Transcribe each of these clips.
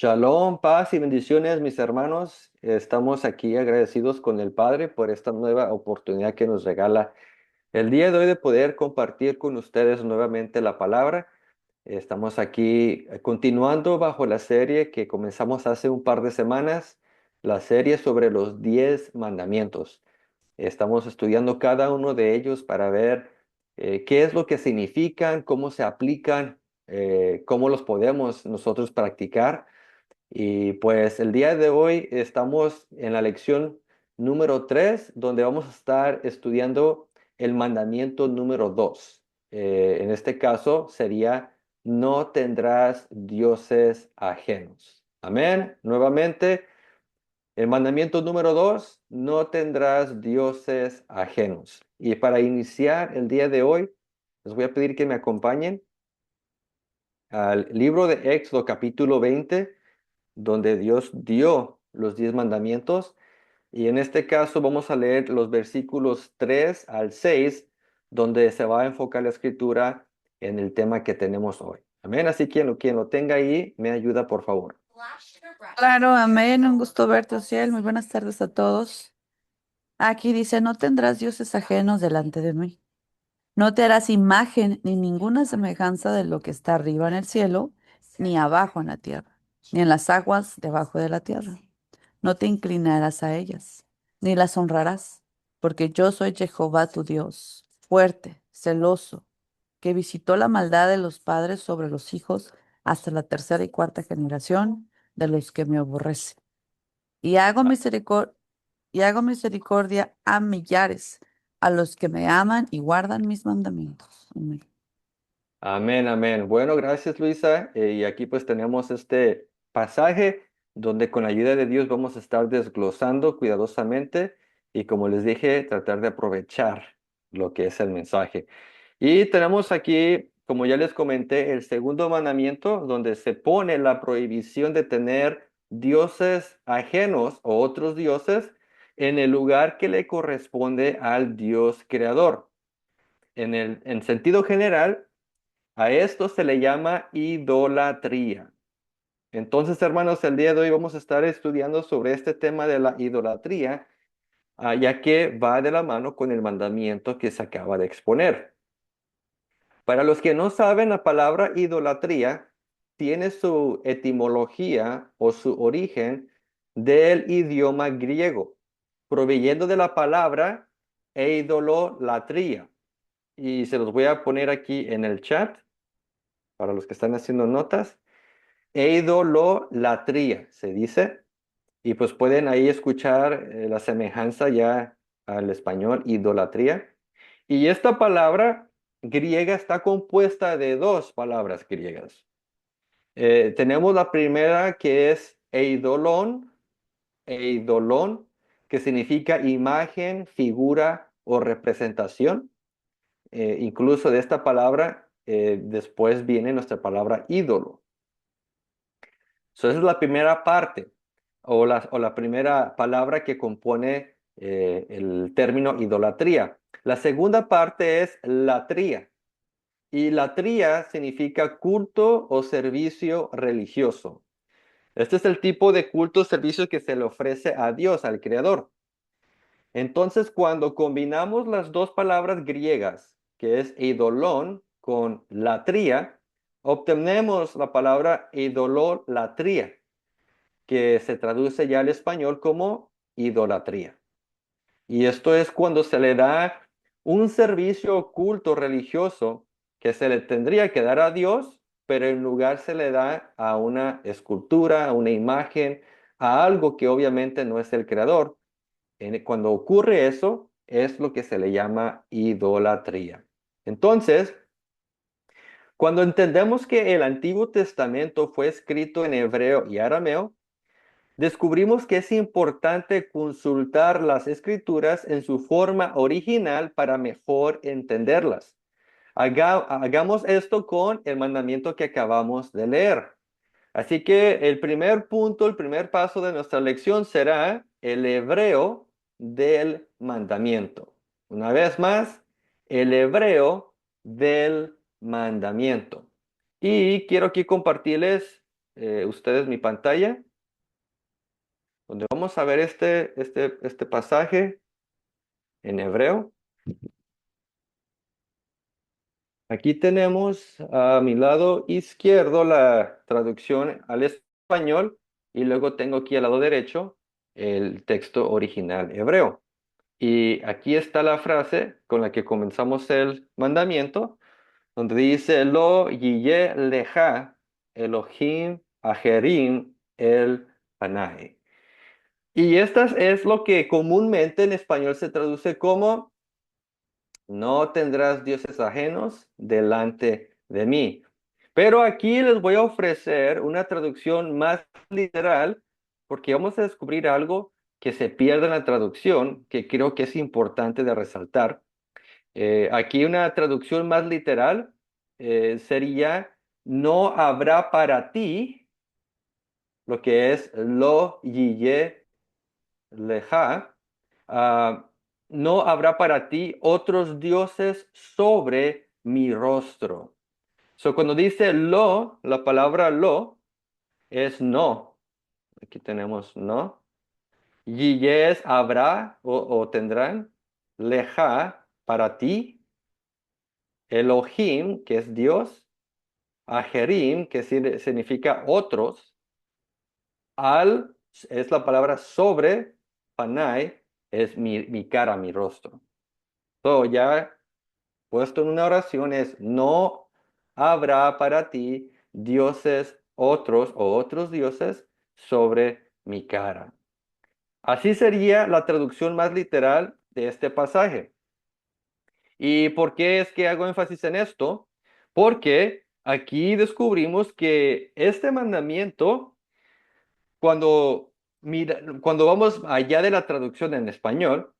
Shalom, paz y bendiciones, mis hermanos. Estamos aquí agradecidos con el Padre por esta nueva oportunidad que nos regala el día de hoy de poder compartir con ustedes nuevamente la palabra. Estamos aquí continuando bajo la serie que comenzamos hace un par de semanas, la serie sobre los 10 mandamientos. Estamos estudiando cada uno de ellos para ver qué es lo que significan, cómo se aplican, cómo los podemos nosotros practicar. Y pues el día de hoy estamos en la lección número 3, donde vamos a estar estudiando el mandamiento número 2. En este caso sería, no tendrás dioses ajenos. Amén. Nuevamente, el mandamiento número 2, no tendrás dioses ajenos. Y para iniciar el día de hoy, les voy a pedir que me acompañen al libro de Éxodo capítulo 20, donde Dios dio los 10 mandamientos. Y en este caso vamos a leer los versículos 3 al 6, donde se va a enfocar la escritura en el tema que tenemos hoy. Amén. Así que quien lo tenga ahí, me ayuda, por favor. Claro, amén. Un gusto verte, Ociel. Muy buenas tardes a todos. Aquí dice, no tendrás dioses ajenos delante de mí. No te harás imagen ni ninguna semejanza de lo que está arriba en el cielo, ni abajo en la tierra, ni en las aguas debajo de la tierra. No te inclinarás a ellas, ni las honrarás, porque yo soy Jehová tu Dios, fuerte, celoso, que visitó la maldad de los padres sobre los hijos hasta la tercera y cuarta generación de los que me aborrecen. Y hago misericordia a millares, a los que me aman y guardan mis mandamientos. Amén. Amén, amén. Bueno, gracias, Luisa. Y aquí pues tenemos este pasaje donde con la ayuda de Dios vamos a estar desglosando cuidadosamente y, como les dije, tratar de aprovechar lo que es el mensaje. Y tenemos aquí, como ya les comenté, el segundo mandamiento, donde se pone la prohibición de tener dioses ajenos o otros dioses en el lugar que le corresponde al Dios creador. En sentido general, a esto se le llama idolatría. Entonces, hermanos, el día de hoy vamos a estar estudiando sobre este tema de la idolatría, ya que va de la mano con el mandamiento que se acaba de exponer. Para los que no saben, la palabra idolatría tiene su etimología o su origen del idioma griego, proveyendo de la palabra eidolatría. Y se los voy a poner aquí en el chat para los que están haciendo notas. Eidolatría se dice, y pues pueden ahí escuchar la semejanza ya al español, idolatría. Y esta palabra griega está compuesta de dos palabras griegas. Tenemos la primera que es eidolon, que significa imagen, figura o representación. Incluso de esta palabra, después viene nuestra palabra ídolo. Esa es la primera parte o la primera palabra que compone el término idolatría. La segunda parte es latría. Y latría significa culto o servicio religioso. Este es el tipo de culto o servicio que se le ofrece a Dios, al Creador. Entonces, cuando combinamos las dos palabras griegas, que es eidolon con latría, obtenemos la palabra idololatría, que se traduce ya al español como idolatría. Y esto es cuando se le da un servicio oculto religioso que se le tendría que dar a Dios, pero en lugar se le da a una escultura, a una imagen, a algo que obviamente no es el creador. Cuando ocurre eso, es lo que se le llama idolatría. Entonces, cuando entendemos que el Antiguo Testamento fue escrito en hebreo y arameo, descubrimos que es importante consultar las escrituras en su forma original para mejor entenderlas. Hagamos esto con el mandamiento que acabamos de leer. Así que el primer punto, el primer paso de nuestra lección será el hebreo del mandamiento. Una vez más, el hebreo del mandamiento. Y quiero aquí compartirles ustedes mi pantalla, donde vamos a ver este pasaje en hebreo. Aquí tenemos a mi lado izquierdo la traducción al español y luego tengo aquí al lado derecho el texto original hebreo. Y aquí está la frase con la que comenzamos el mandamiento, donde dice, Lo yiyeh leja Elohim ajerim el panai. Y esta es lo que comúnmente en español se traduce como no tendrás dioses ajenos delante de mí. Pero aquí les voy a ofrecer una traducción más literal porque vamos a descubrir algo que se pierde en la traducción, que creo que es importante de resaltar. Aquí una traducción más literal sería, no habrá para ti lo que es lo yiyeh leja, ah, no habrá para ti otros dioses sobre mi rostro. So, cuando dice lo, la palabra lo es no. Aquí tenemos no. Y es habrá o tendrán. Leja para ti. Elohim, que es Dios. Ajerim, que significa otros. Al es la palabra sobre. Panai es mi cara, mi rostro. So, ya puesto en una oración es, no habrá para ti dioses otros o otros dioses sobre mi cara. Así sería la traducción más literal de este pasaje. ¿Y por qué es que hago énfasis en esto? Porque aquí descubrimos que este mandamiento, cuando vamos allá de la traducción en español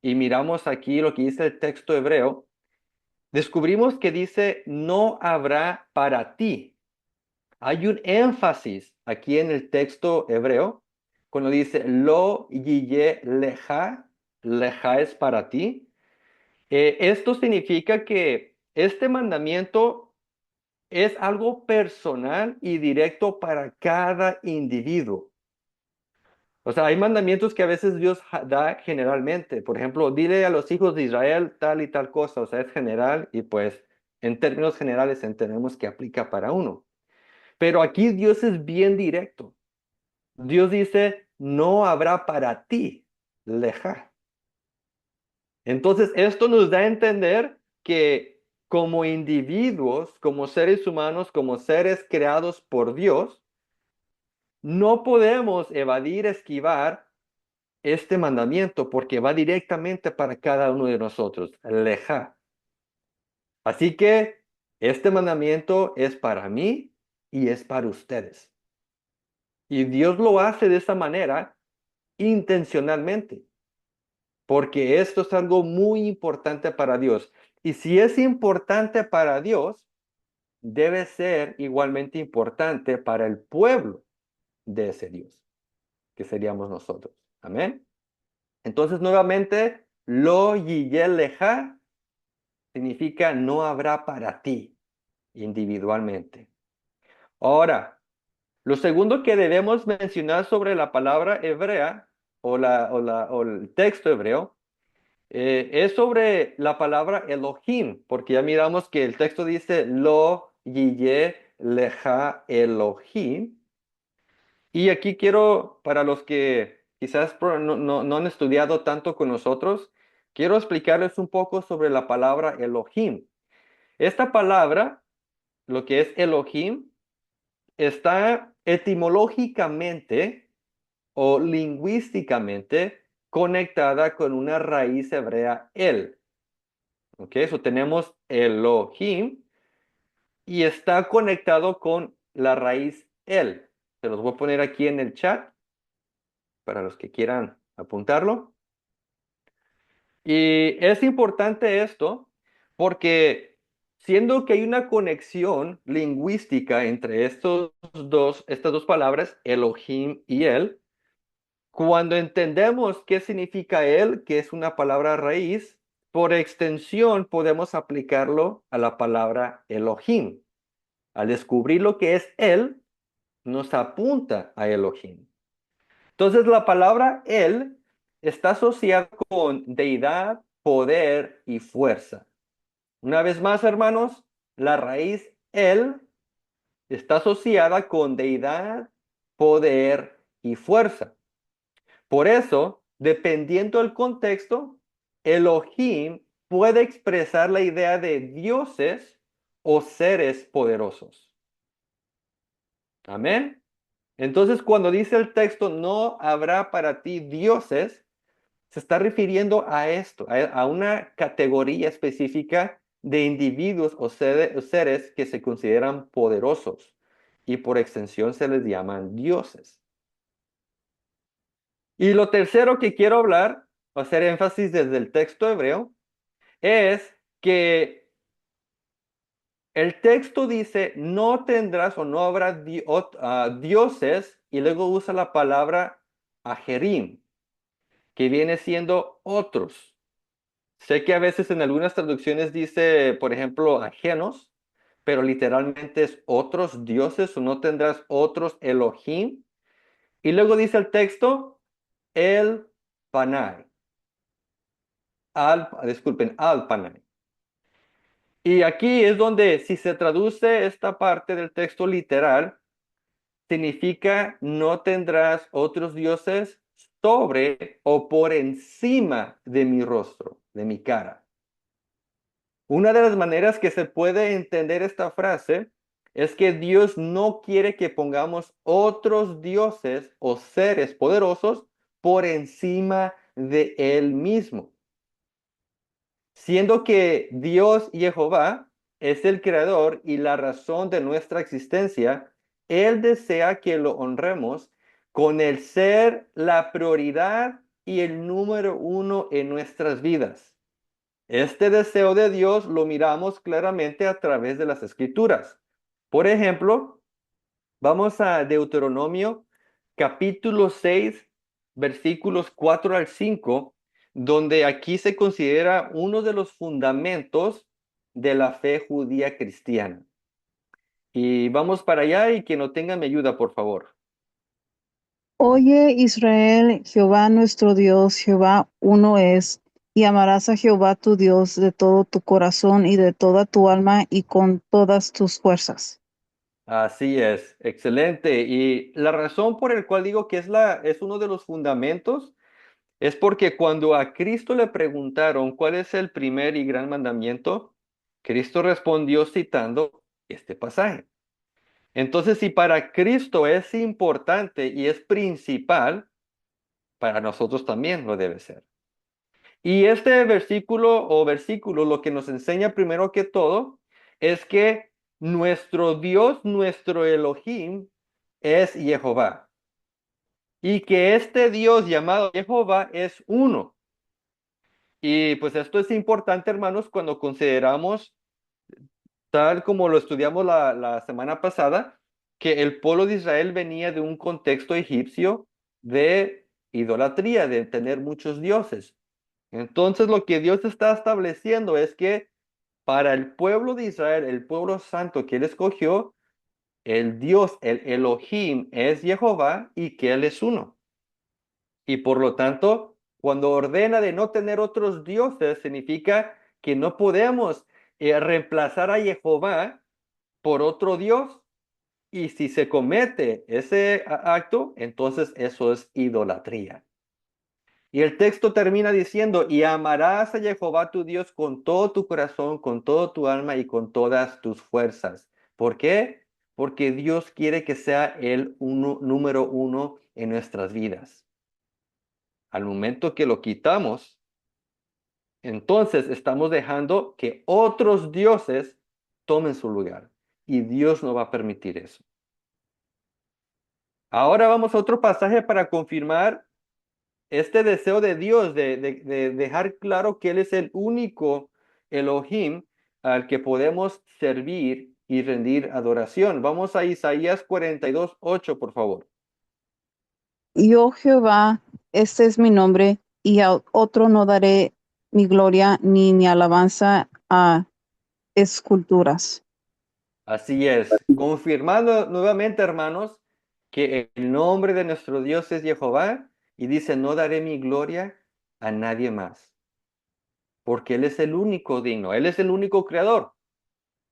y miramos aquí lo que dice el texto hebreo, descubrimos que dice, no habrá para ti. Hay un énfasis aquí en el texto hebreo, cuando dice, lo yiyeh leja, leja es para ti. Esto significa que este mandamiento es algo personal y directo para cada individuo. O sea, hay mandamientos que a veces Dios da generalmente. Por ejemplo, dile a los hijos de Israel tal y tal cosa. O sea, es general y pues en términos generales entendemos que aplica para uno. Pero aquí Dios es bien directo. Dios dice, no habrá para ti leja. Entonces, esto nos da a entender que como individuos, como seres humanos, como seres creados por Dios, no podemos evadir, esquivar este mandamiento porque va directamente para cada uno de nosotros, leja. Así que este mandamiento es para mí y es para ustedes. Y Dios lo hace de esa manera intencionalmente, porque esto es algo muy importante para Dios. Y si es importante para Dios, debe ser igualmente importante para el pueblo de ese Dios, que seríamos nosotros. Amén. Entonces, nuevamente, lo yiyeleja significa no habrá para ti individualmente. Ahora, lo segundo que debemos mencionar sobre la palabra hebrea o el texto hebreo es sobre la palabra Elohim, porque ya miramos que el texto dice lo yiyeh leja Elohim. Y aquí quiero, para los que quizás no han estudiado tanto con nosotros, quiero explicarles un poco sobre la palabra Elohim. Esta palabra, lo que es Elohim, está etimológicamente o lingüísticamente conectada con una raíz hebrea el. ¿Ok? Eso tenemos Elohim y está conectado con la raíz el. Se los voy a poner aquí en el chat para los que quieran apuntarlo. Y es importante esto porque siendo que hay una conexión lingüística entre estas dos palabras, Elohim y él, cuando entendemos qué significa él, que es una palabra raíz, por extensión podemos aplicarlo a la palabra Elohim. Al descubrir lo que es él, nos apunta a Elohim. Entonces la palabra él está asociada con deidad, poder y fuerza. Una vez más, hermanos, la raíz él está asociada con deidad, poder y fuerza. Por eso, dependiendo del contexto, Elohim puede expresar la idea de dioses o seres poderosos. Amén. Entonces, cuando dice el texto, no habrá para ti dioses, se está refiriendo a esto, a una categoría específica de individuos o seres que se consideran poderosos y por extensión se les llaman dioses. Y lo tercero que quiero hablar, o hacer énfasis desde el texto hebreo, es que el texto dice, no tendrás o no habrá dioses, y luego usa la palabra ajerim, que viene siendo otros. Sé que a veces en algunas traducciones dice, por ejemplo, ajenos, pero literalmente es otros dioses o no tendrás otros Elohim. Y luego dice el texto, el Panay, disculpen, al Panay. Y aquí es donde si se traduce esta parte del texto literal, significa no tendrás otros dioses sobre o por encima de mi rostro, de mi cara. Una de las maneras que se puede entender esta frase es que Dios no quiere que pongamos otros dioses o seres poderosos por encima de Él mismo. Siendo que Dios Jehová es el creador y la razón de nuestra existencia, Él desea que lo honremos con el ser la prioridad y el número uno en nuestras vidas. Este deseo de Dios lo miramos claramente a través de las escrituras. Por ejemplo, vamos a Deuteronomio capítulo 6, versículos 4 al 5, donde aquí se considera uno de los fundamentos de la fe judía cristiana. Y vamos para allá y quien no tenga me ayuda, por favor. Oye Israel, Jehová nuestro Dios, Jehová uno es, y amarás a Jehová tu Dios de todo tu corazón y de toda tu alma y con todas tus fuerzas. Así es, excelente. Y la razón por la cual digo que es uno de los fundamentos es porque cuando a Cristo le preguntaron cuál es el primer y gran mandamiento, Cristo respondió citando este pasaje. Entonces, si para Cristo es importante y es principal, para nosotros también lo debe ser. Y este versículo lo que nos enseña primero que todo es que nuestro Dios, nuestro Elohim, es Jehová. Y que este Dios llamado Jehová es uno. Y pues esto es importante, hermanos, cuando consideramos, tal como lo estudiamos la semana pasada, que el pueblo de Israel venía de un contexto egipcio de idolatría, de tener muchos dioses. Entonces lo que Dios está estableciendo es que para el pueblo de Israel, el pueblo santo que él escogió, el Dios, el Elohim es Jehová y que él es uno. Y por lo tanto, cuando ordena de no tener otros dioses, significa que no podemos reemplazar a Jehová por otro Dios. Y si se comete ese acto, entonces eso es idolatría. Y el texto termina diciendo, y amarás a Jehová tu Dios con todo tu corazón, con todo tu alma y con todas tus fuerzas. ¿Por qué? Porque Dios quiere que sea el número uno en nuestras vidas. Al momento que lo quitamos, entonces estamos dejando que otros dioses tomen su lugar. Y Dios no va a permitir eso. Ahora vamos a otro pasaje para confirmar este deseo de Dios de dejar claro que Él es el único Elohim al que podemos servir y rendir adoración. Vamos a Isaías 42:8, por favor. Yo Jehová, este es mi nombre, y a otro no daré mi gloria ni mi alabanza a esculturas. Así es, confirmando nuevamente, hermanos, que el nombre de nuestro Dios es Jehová y dice, no daré mi gloria a nadie más, porque Él es el único digno, Él es el único creador.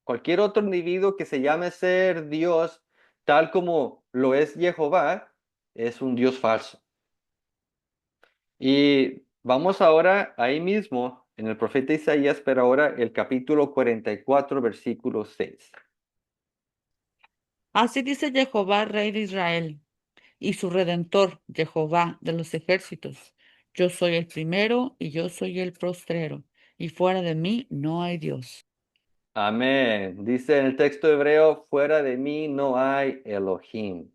Cualquier otro individuo que se llame ser Dios, tal como lo es Jehová, es un Dios falso. Y vamos ahora ahí mismo en el profeta Isaías, pero ahora el capítulo 44, versículo 6. Así dice Jehová, Rey de Israel, y su Redentor, Jehová de los ejércitos. Yo soy el primero y yo soy el postrero, y fuera de mí no hay Dios. Amén. Dice en el texto hebreo, fuera de mí no hay Elohim.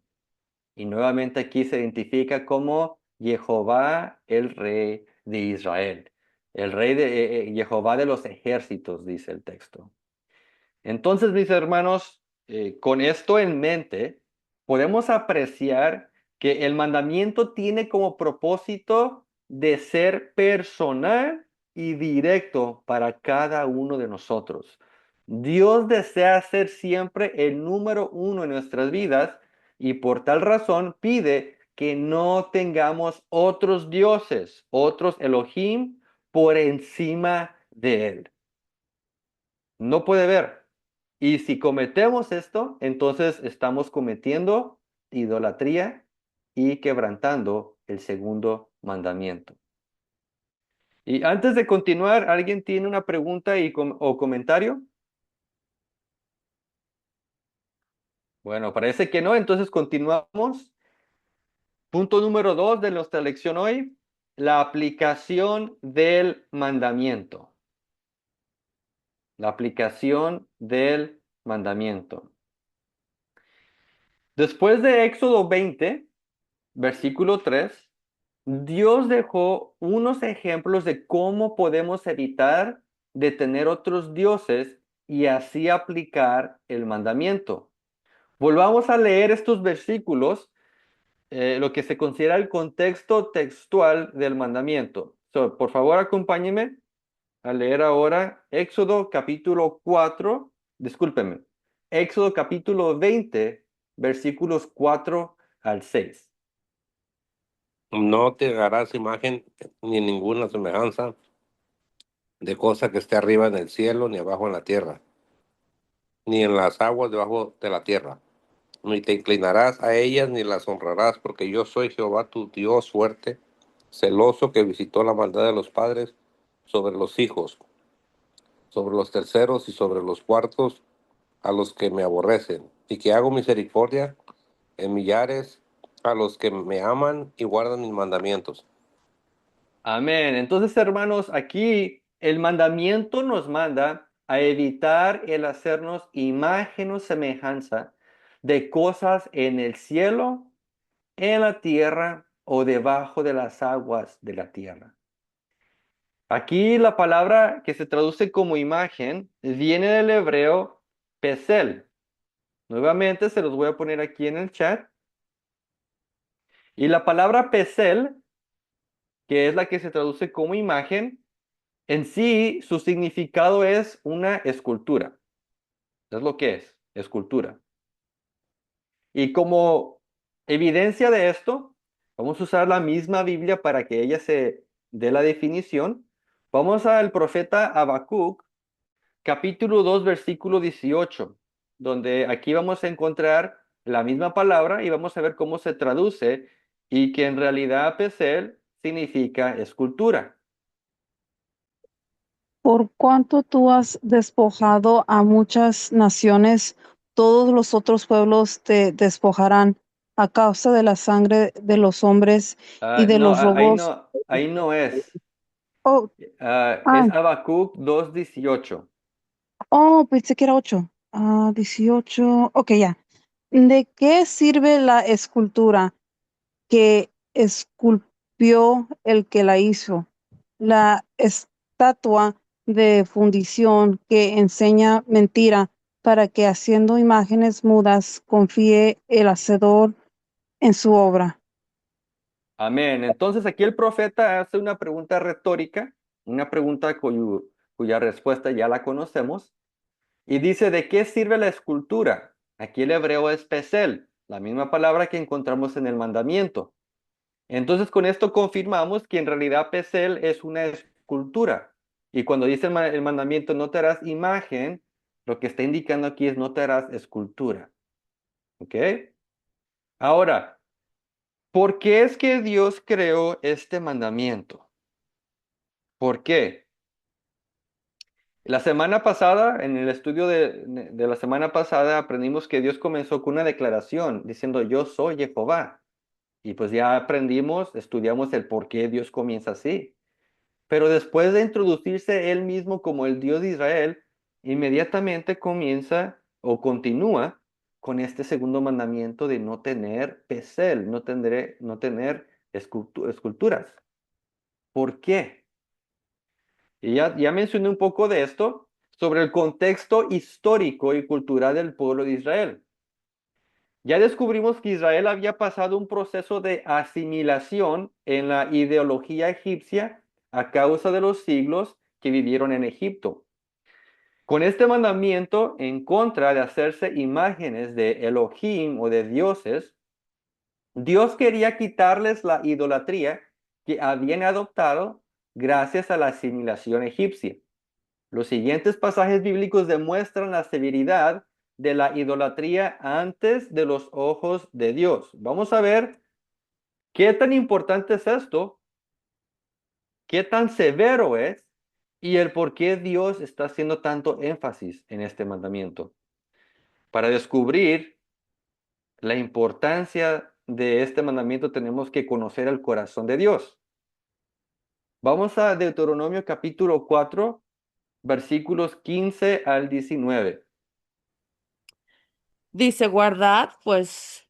Y nuevamente aquí se identifica como Jehová, el rey de Israel. El rey de Jehová de los ejércitos, dice el texto. Entonces, mis hermanos, con esto en mente, podemos apreciar que el mandamiento tiene como propósito de ser personal y directo para cada uno de nosotros. Dios desea ser siempre el número uno en nuestras vidas y por tal razón pide que no tengamos otros dioses, otros Elohim por encima de Él. No puede ver. Y si cometemos esto, entonces estamos cometiendo idolatría y quebrantando el segundo mandamiento. Y antes de continuar, ¿alguien tiene una pregunta o comentario? Bueno, parece que no, entonces continuamos. Punto número 2 de nuestra lección hoy, la aplicación del mandamiento. La aplicación del mandamiento. Después de Éxodo 20, versículo 3, Dios dejó unos ejemplos de cómo podemos evitar de tener otros dioses y así aplicar el mandamiento. Volvamos a leer estos versículos, lo que se considera el contexto textual del mandamiento. Por favor, acompáñenme a leer ahora Éxodo capítulo 4, discúlpenme, Éxodo capítulo 20, versículos 4 al 6. No te harás imagen ni ninguna semejanza de cosa que esté arriba en el cielo, ni abajo en la tierra, ni en las aguas debajo de la tierra. Ni te inclinarás a ellas, ni las honrarás, porque yo soy Jehová tu Dios fuerte, celoso, que visitó la maldad de los padres sobre los hijos, sobre los terceros y sobre los cuartos, a los que me aborrecen, y que hago misericordia en millares a los que me aman y guardan mis mandamientos. Amén. Entonces, hermanos, aquí el mandamiento nos manda a evitar el hacernos imagen o semejanza de cosas en el cielo, en la tierra o debajo de las aguas de la tierra. Aquí la palabra que se traduce como imagen viene del hebreo pesel. Nuevamente se los voy a poner aquí en el chat. Y la palabra pesel, que es la que se traduce como imagen, en sí, su significado es una escultura. Es lo que es, escultura. Y como evidencia de esto, vamos a usar la misma Biblia para que ella se dé la definición. Vamos al profeta Habacuc, capítulo 2, versículo 18, donde aquí vamos a encontrar la misma palabra y vamos a ver cómo se traduce y que en realidad pesel significa escultura. Por cuanto tú has despojado a muchas naciones, todos los otros pueblos te despojarán a causa de la sangre de los hombres y de No, los robos. ahí no es. Oh, Es ah, Habacuc 2:18. oh, pensé que era 8. 18. Ok, ya. ¿De qué sirve la escultura que esculpió el que la hizo? La estatua de fundición que enseña mentira para que haciendo imágenes mudas confíe el hacedor en su obra. Amén. Entonces aquí el profeta hace una pregunta retórica, una pregunta cuya respuesta ya la conocemos, y dice, ¿de qué sirve la escultura? Aquí el hebreo es pesel. la misma palabra que encontramos en el mandamiento. Entonces, con esto confirmamos que en realidad Pesel es una escultura. Y cuando dice el mandamiento, no te harás imagen, lo que está indicando aquí es no te harás escultura. ¿Ok? Ahora, ¿por qué es que Dios creó este mandamiento? ¿Por qué? La semana pasada, en el estudio de la semana pasada, aprendimos que Dios comenzó con una declaración diciendo, yo soy Jehová. Y pues ya aprendimos, estudiamos el por qué Dios comienza así. Pero después de introducirse él mismo como el Dios de Israel, inmediatamente comienza o continúa con este segundo mandamiento de no tener pesel, no tener esculturas. ¿Por qué? Y ya mencioné un poco de esto sobre el contexto histórico y cultural del pueblo de Israel. Ya descubrimos que Israel había pasado un proceso de asimilación en la ideología egipcia a causa de los siglos que vivieron en Egipto. Con este mandamiento, en contra de hacerse imágenes de Elohim o de dioses, Dios quería quitarles la idolatría que habían adoptado gracias a la asimilación egipcia. Los siguientes pasajes bíblicos demuestran la severidad de la idolatría antes de los ojos de Dios. Vamos a ver qué tan importante es esto, qué tan severo es y el por qué Dios está haciendo tanto énfasis en este mandamiento. Para descubrir la importancia de este mandamiento tenemos que conocer el corazón de Dios. Vamos a Deuteronomio capítulo 4, versículos 15 al 19. Dice, guardad pues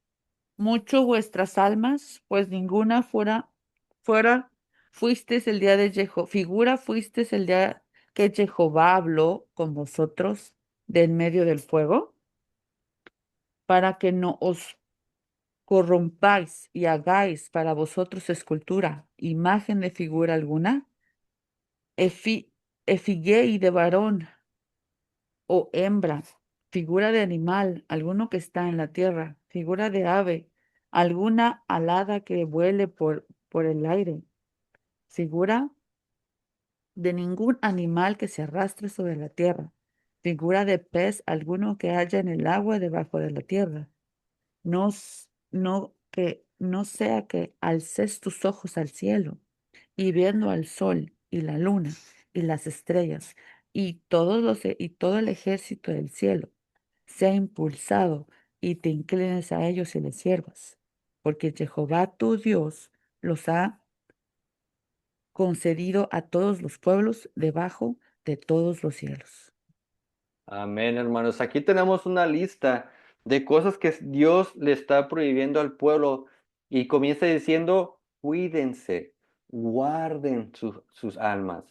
mucho vuestras almas, pues ninguna fuera fuisteis el día de figura fuisteis el día que Jehová habló con vosotros de en medio del fuego, para que no os corrompáis y hagáis para vosotros escultura, imagen de figura alguna, efigie de varón o hembra, figura de animal, alguno que está en la tierra, figura de ave, alguna alada que vuele por el aire, figura de ningún animal que se arrastre sobre la tierra, figura de pez, alguno que haya en el agua debajo de la tierra. No sea que alces tus ojos al cielo y viendo al sol y la luna y las estrellas y todo el ejército del cielo sea impulsado y te inclines a ellos y les sirvas, porque Jehová tu Dios los ha concedido a todos los pueblos debajo de todos los cielos. Amén, hermanos. Aquí tenemos una lista de cosas que Dios le está prohibiendo al pueblo y comienza diciendo, cuídense, guarden sus almas.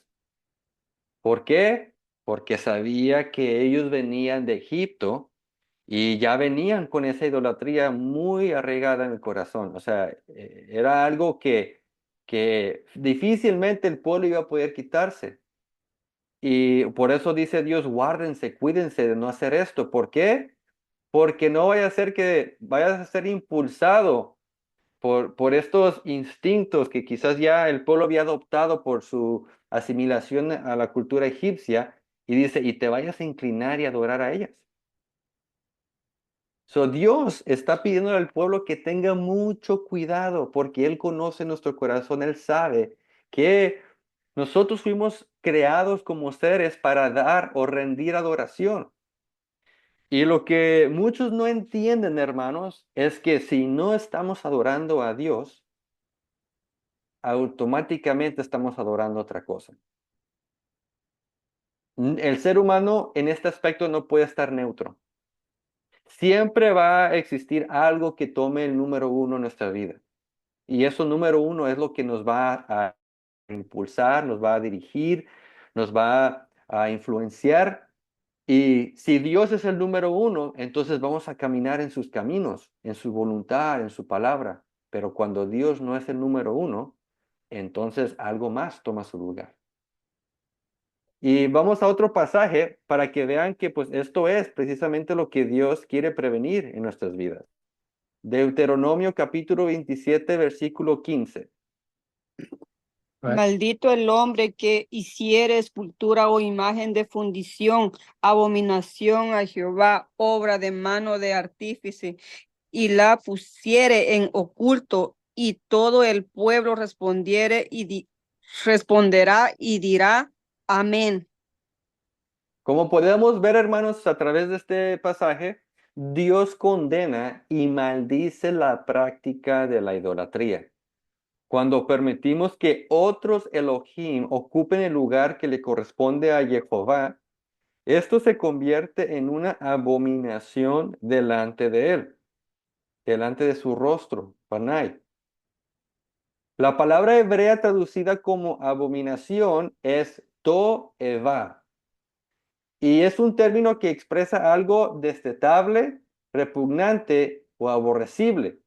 ¿Por qué? Porque sabía que ellos venían de Egipto y ya venían con esa idolatría muy arraigada en el corazón. O sea, era algo que difícilmente el pueblo iba a poder quitarse. Y por eso dice Dios, guárdense, cuídense de no hacer esto. ¿Por qué? Porque no vaya a ser que vayas a ser impulsado por estos instintos que quizás ya el pueblo había adoptado por su asimilación a la cultura egipcia. Y dice, y te vayas a inclinar y adorar a ellas. So, Dios está pidiendo al pueblo que tenga mucho cuidado porque Él conoce nuestro corazón, Él sabe que nosotros fuimos creados como seres para dar o rendir adoración. Y lo que muchos no entienden, hermanos, es que si no estamos adorando a Dios, automáticamente estamos adorando otra cosa. El ser humano en este aspecto no puede estar neutro. Siempre va a existir algo que tome el número uno en nuestra vida. Y eso número uno es lo que nos va a impulsar, nos va a dirigir, nos va a influenciar. Y si Dios es el número uno, entonces vamos a caminar en sus caminos, en su voluntad, en su palabra. Pero cuando Dios no es el número uno, entonces algo más toma su lugar. Y vamos a otro pasaje para que vean que pues esto es precisamente lo que Dios quiere prevenir en nuestras vidas. Deuteronomio capítulo 27, versículo 15. Maldito el hombre que hiciere escultura o imagen de fundición, abominación a Jehová, obra de mano de artífice, y la pusiere en oculto, y todo el pueblo responderá y dirá, amén. Como podemos ver, hermanos, a través de este pasaje, Dios condena y maldice la práctica de la idolatría. Cuando permitimos que otros Elohim ocupen el lugar que le corresponde a Jehová, esto se convierte en una abominación delante de él, delante de su rostro, Panay. La palabra hebrea traducida como abominación es to'evah, y es un término que expresa algo detestable, repugnante o aborrecible.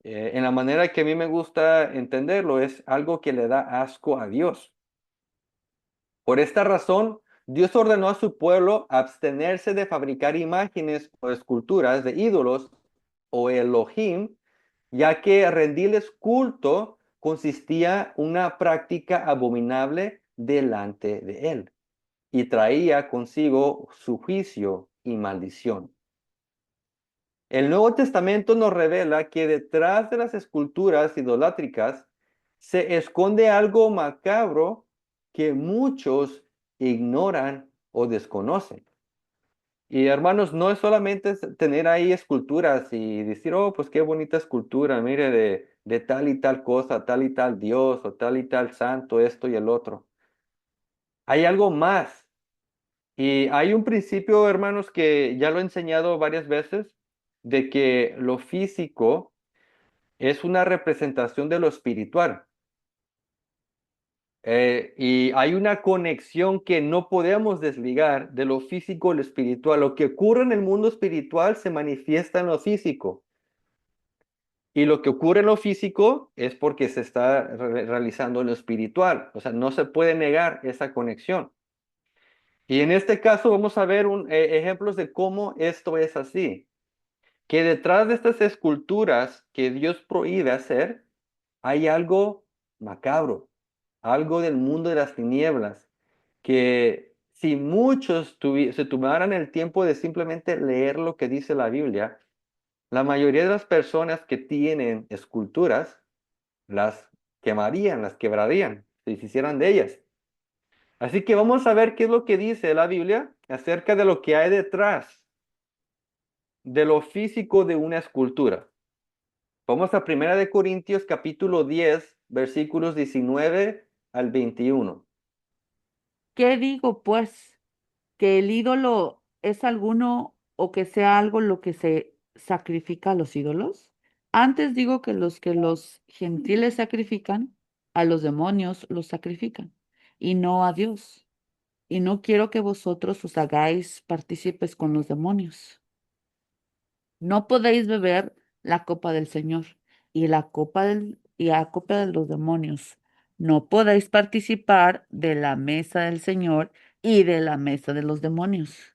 En la manera que a mí me gusta entenderlo, es algo que le da asco a Dios. Por esta razón, Dios ordenó a su pueblo abstenerse de fabricar imágenes o esculturas de ídolos o Elohim, ya que rendirles culto consistía en una práctica abominable delante de él y traía consigo su juicio y maldición. El Nuevo Testamento nos revela que detrás de las esculturas idolátricas se esconde algo macabro que muchos ignoran o desconocen. Y hermanos, no es solamente tener ahí esculturas y decir, oh, pues qué bonita escultura, mire, de tal y tal cosa, tal y tal Dios o tal y tal santo, esto y el otro. Hay algo más. Y hay un principio, hermanos, que ya lo he enseñado varias veces, de que lo físico es una representación de lo espiritual. Y hay una conexión que no podemos desligar de lo físico y lo espiritual. Lo que ocurre en el mundo espiritual se manifiesta en lo físico. Y lo que ocurre en lo físico es porque se está realizando en lo espiritual. O sea, no se puede negar esa conexión. Y en este caso vamos a ver ejemplos de cómo esto es así. Que detrás de estas esculturas que Dios prohíbe hacer, hay algo macabro, algo del mundo de las tinieblas, que si muchos se tomaran el tiempo de simplemente leer lo que dice la Biblia, la mayoría de las personas que tienen esculturas las quemarían, las quebrarían, si se hicieran de ellas. Así que vamos a ver qué es lo que dice la Biblia acerca de lo que hay detrás de lo físico de una escultura. Vamos a 1 Corintios capítulo 10, versículos 19 al 21. ¿Qué digo, pues? ¿Que el ídolo es alguno o que sea algo lo que se sacrifica a los ídolos? Antes digo que los gentiles sacrifican, a los demonios los sacrifican, y no a Dios. Y no quiero que vosotros os hagáis partícipes con los demonios. No podéis beber la copa del Señor y la copa de los demonios. No podéis participar de la mesa del Señor y de la mesa de los demonios.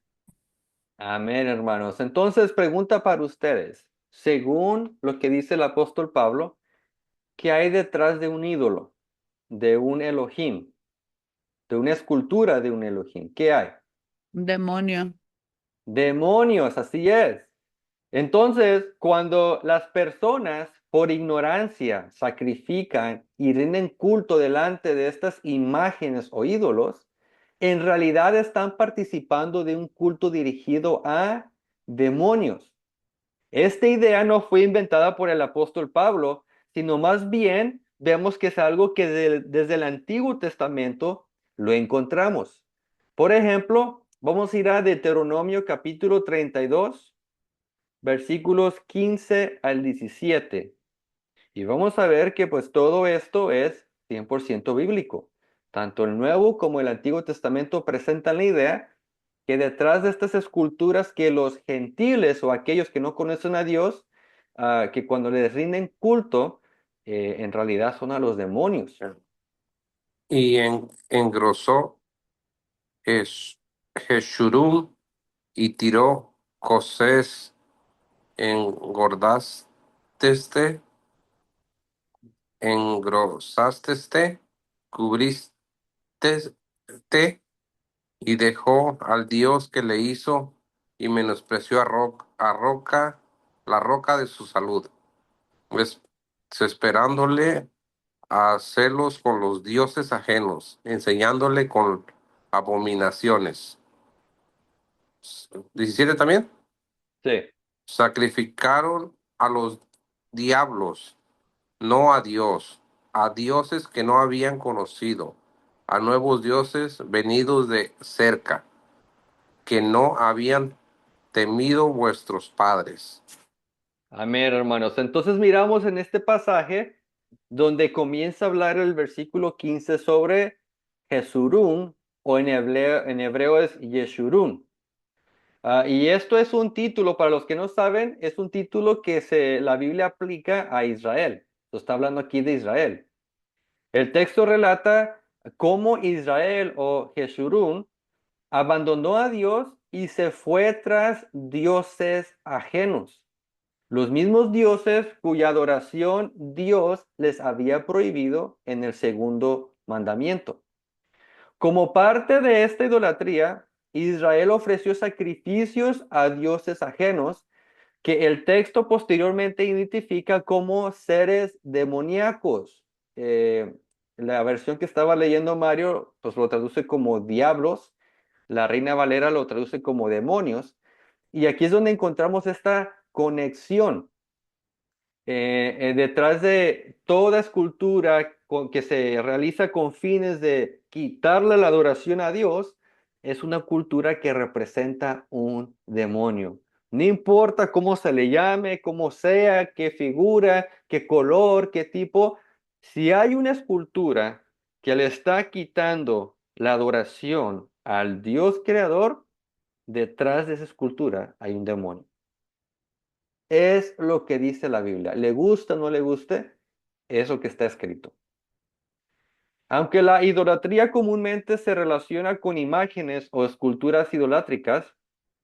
Amén, hermanos. Entonces, pregunta para ustedes. Según lo que dice el apóstol Pablo, ¿qué hay detrás de un ídolo, de un Elohim, de una escultura de un Elohim? ¿Qué hay? Demonio. Demonios, así es. Entonces, cuando las personas por ignorancia sacrifican y rinden culto delante de estas imágenes o ídolos, en realidad están participando de un culto dirigido a demonios. Esta idea no fue inventada por el apóstol Pablo, sino más bien vemos que es algo que desde el Antiguo Testamento lo encontramos. Por ejemplo, vamos a ir a Deuteronomio capítulo 32, versículos 15 al 17. Y vamos a ver que pues todo esto es 100% bíblico. Tanto el Nuevo como el Antiguo Testamento presentan la idea que detrás de estas esculturas que los gentiles o aquellos que no conocen a Dios, que cuando les rinden culto, en realidad son a los demonios. Y engrosó Jeshurun y tiró Josés en Gordás engrosásteste, cubriste y dejó al Dios que le hizo y menospreció a roca, la roca de su salud, pues, esperándole a celos con los dioses ajenos, enseñándole con abominaciones. 17 también. Sí. Sacrificaron a los diablos, no a Dios, a dioses que no habían conocido, a nuevos dioses venidos de cerca, que no habían temido vuestros padres. Amén, hermanos. Entonces miramos en este pasaje donde comienza a hablar el versículo 15 sobre Jesurún, o en hebreo es Yeshurun. Y esto es un título, para los que no saben, es un título que la Biblia aplica a Israel. Está hablando aquí de Israel. El texto relata cómo Israel o Jeshurun abandonó a Dios y se fue tras dioses ajenos. Los mismos dioses cuya adoración Dios les había prohibido en el segundo mandamiento. Como parte de esta idolatría, Israel ofreció sacrificios a dioses ajenos que el texto posteriormente identifica como seres demoníacos. La versión que estaba leyendo Mario, pues lo traduce como diablos. La Reina Valera lo traduce como demonios. Y aquí es donde encontramos esta conexión detrás de toda escultura que se realiza con fines de quitarle la adoración a Dios, es una cultura que representa un demonio. No importa cómo se le llame, cómo sea, qué figura, qué color, qué tipo, si hay una escultura que le está quitando la adoración al Dios creador, detrás de esa escultura hay un demonio. Es lo que dice la Biblia. Le gusta o no le guste, es lo que está escrito. Aunque la idolatría comúnmente se relaciona con imágenes o esculturas idolátricas,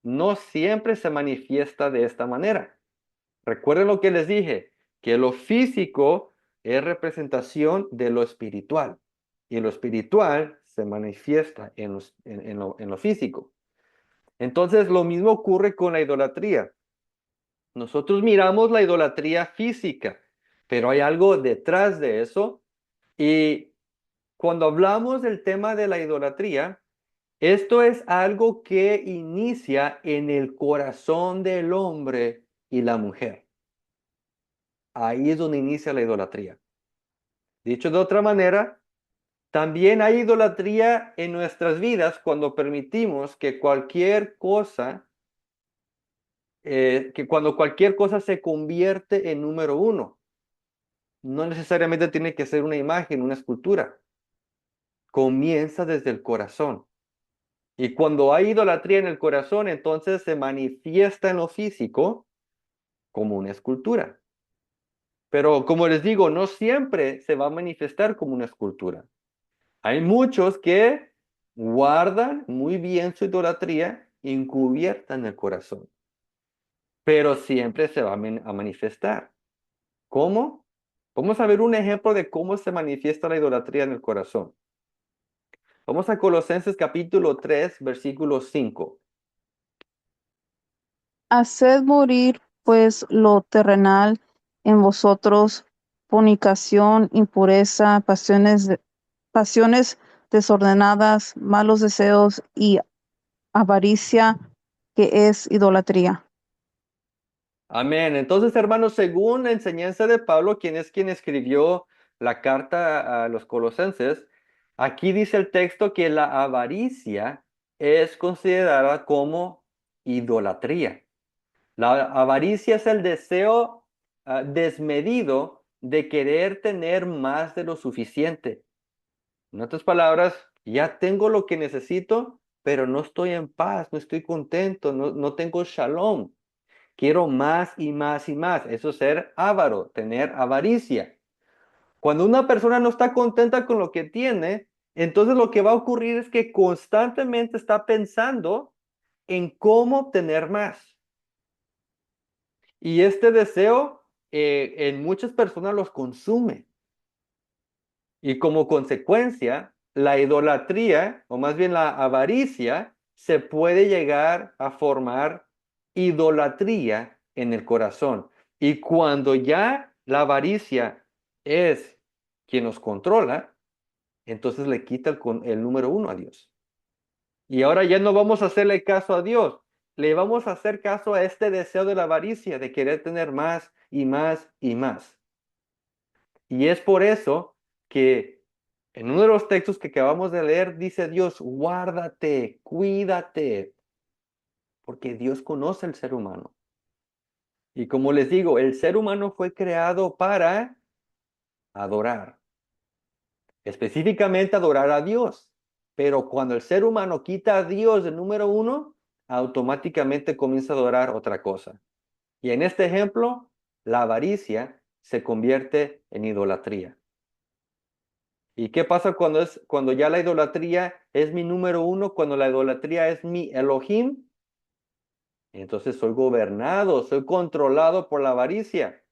no siempre se manifiesta de esta manera. Recuerden lo que les dije, que lo físico es representación de lo espiritual y lo espiritual se manifiesta en lo físico. Entonces, lo mismo ocurre con la idolatría. Nosotros miramos la idolatría física, pero hay algo detrás de eso. Y cuando hablamos del tema de la idolatría, esto es algo que inicia en el corazón del hombre y la mujer. Ahí es donde inicia la idolatría. Dicho de otra manera, también hay idolatría en nuestras vidas cuando permitimos que cuando cualquier cosa se convierte en número uno. No necesariamente tiene que ser una imagen, una escultura. Comienza desde el corazón. Y cuando hay idolatría en el corazón, entonces se manifiesta en lo físico como una escultura. Pero como les digo, no siempre se va a manifestar como una escultura. Hay muchos que guardan muy bien su idolatría encubierta en el corazón, pero siempre se va a manifestar. ¿Cómo? Vamos a ver un ejemplo de cómo se manifiesta la idolatría en el corazón. Vamos a Colosenses capítulo 3, versículo 5. Haced morir, pues, lo terrenal en vosotros: fornicación, impureza, pasiones desordenadas, malos deseos y avaricia, que es idolatría. Amén. Entonces, hermanos, según la enseñanza de Pablo, quien escribió la carta a los Colosenses, aquí dice el texto que la avaricia es considerada como idolatría. La avaricia es el deseo desmedido de querer tener más de lo suficiente. En otras palabras, ya tengo lo que necesito, pero no estoy en paz, no estoy contento, no tengo shalom. Quiero más y más y más. Eso es ser avaro, tener avaricia. Cuando una persona no está contenta con lo que tiene, entonces lo que va a ocurrir es que constantemente está pensando en cómo obtener más. Y este deseo en muchas personas los consume. Y como consecuencia, la idolatría, o más bien la avaricia, se puede llegar a formar idolatría en el corazón. Y cuando ya la avaricia es quien nos controla, entonces le quita el número uno a Dios. Y ahora ya no vamos a hacerle caso a Dios, le vamos a hacer caso a este deseo de la avaricia, de querer tener más y más y más. Y es por eso que en uno de los textos que acabamos de leer dice Dios, guárdate, cuídate, porque Dios conoce el ser humano. Y como les digo, el ser humano fue creado para adorar, específicamente adorar a Dios. Pero cuando el ser humano quita a Dios el número uno, automáticamente comienza a adorar otra cosa. Y en este ejemplo, la avaricia se convierte en idolatría. ¿Y qué pasa cuando ya la idolatría es mi número uno, cuando la idolatría es mi Elohim? Entonces soy gobernado, soy controlado por la avaricia.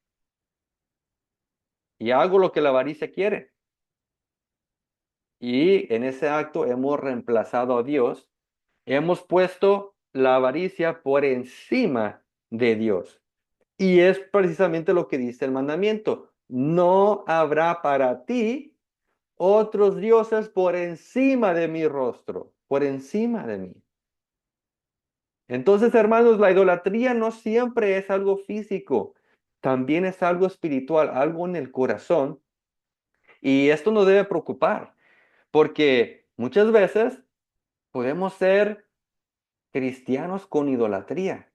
Y hago lo que la avaricia quiere. Y en ese acto hemos reemplazado a Dios. Hemos puesto la avaricia por encima de Dios. Y es precisamente lo que dice el mandamiento. No habrá para ti otros dioses por encima de mi rostro, por encima de mí. Entonces, hermanos, la idolatría no siempre es algo físico, también es algo espiritual, algo en el corazón. Y esto nos debe preocupar, porque muchas veces podemos ser cristianos con idolatría.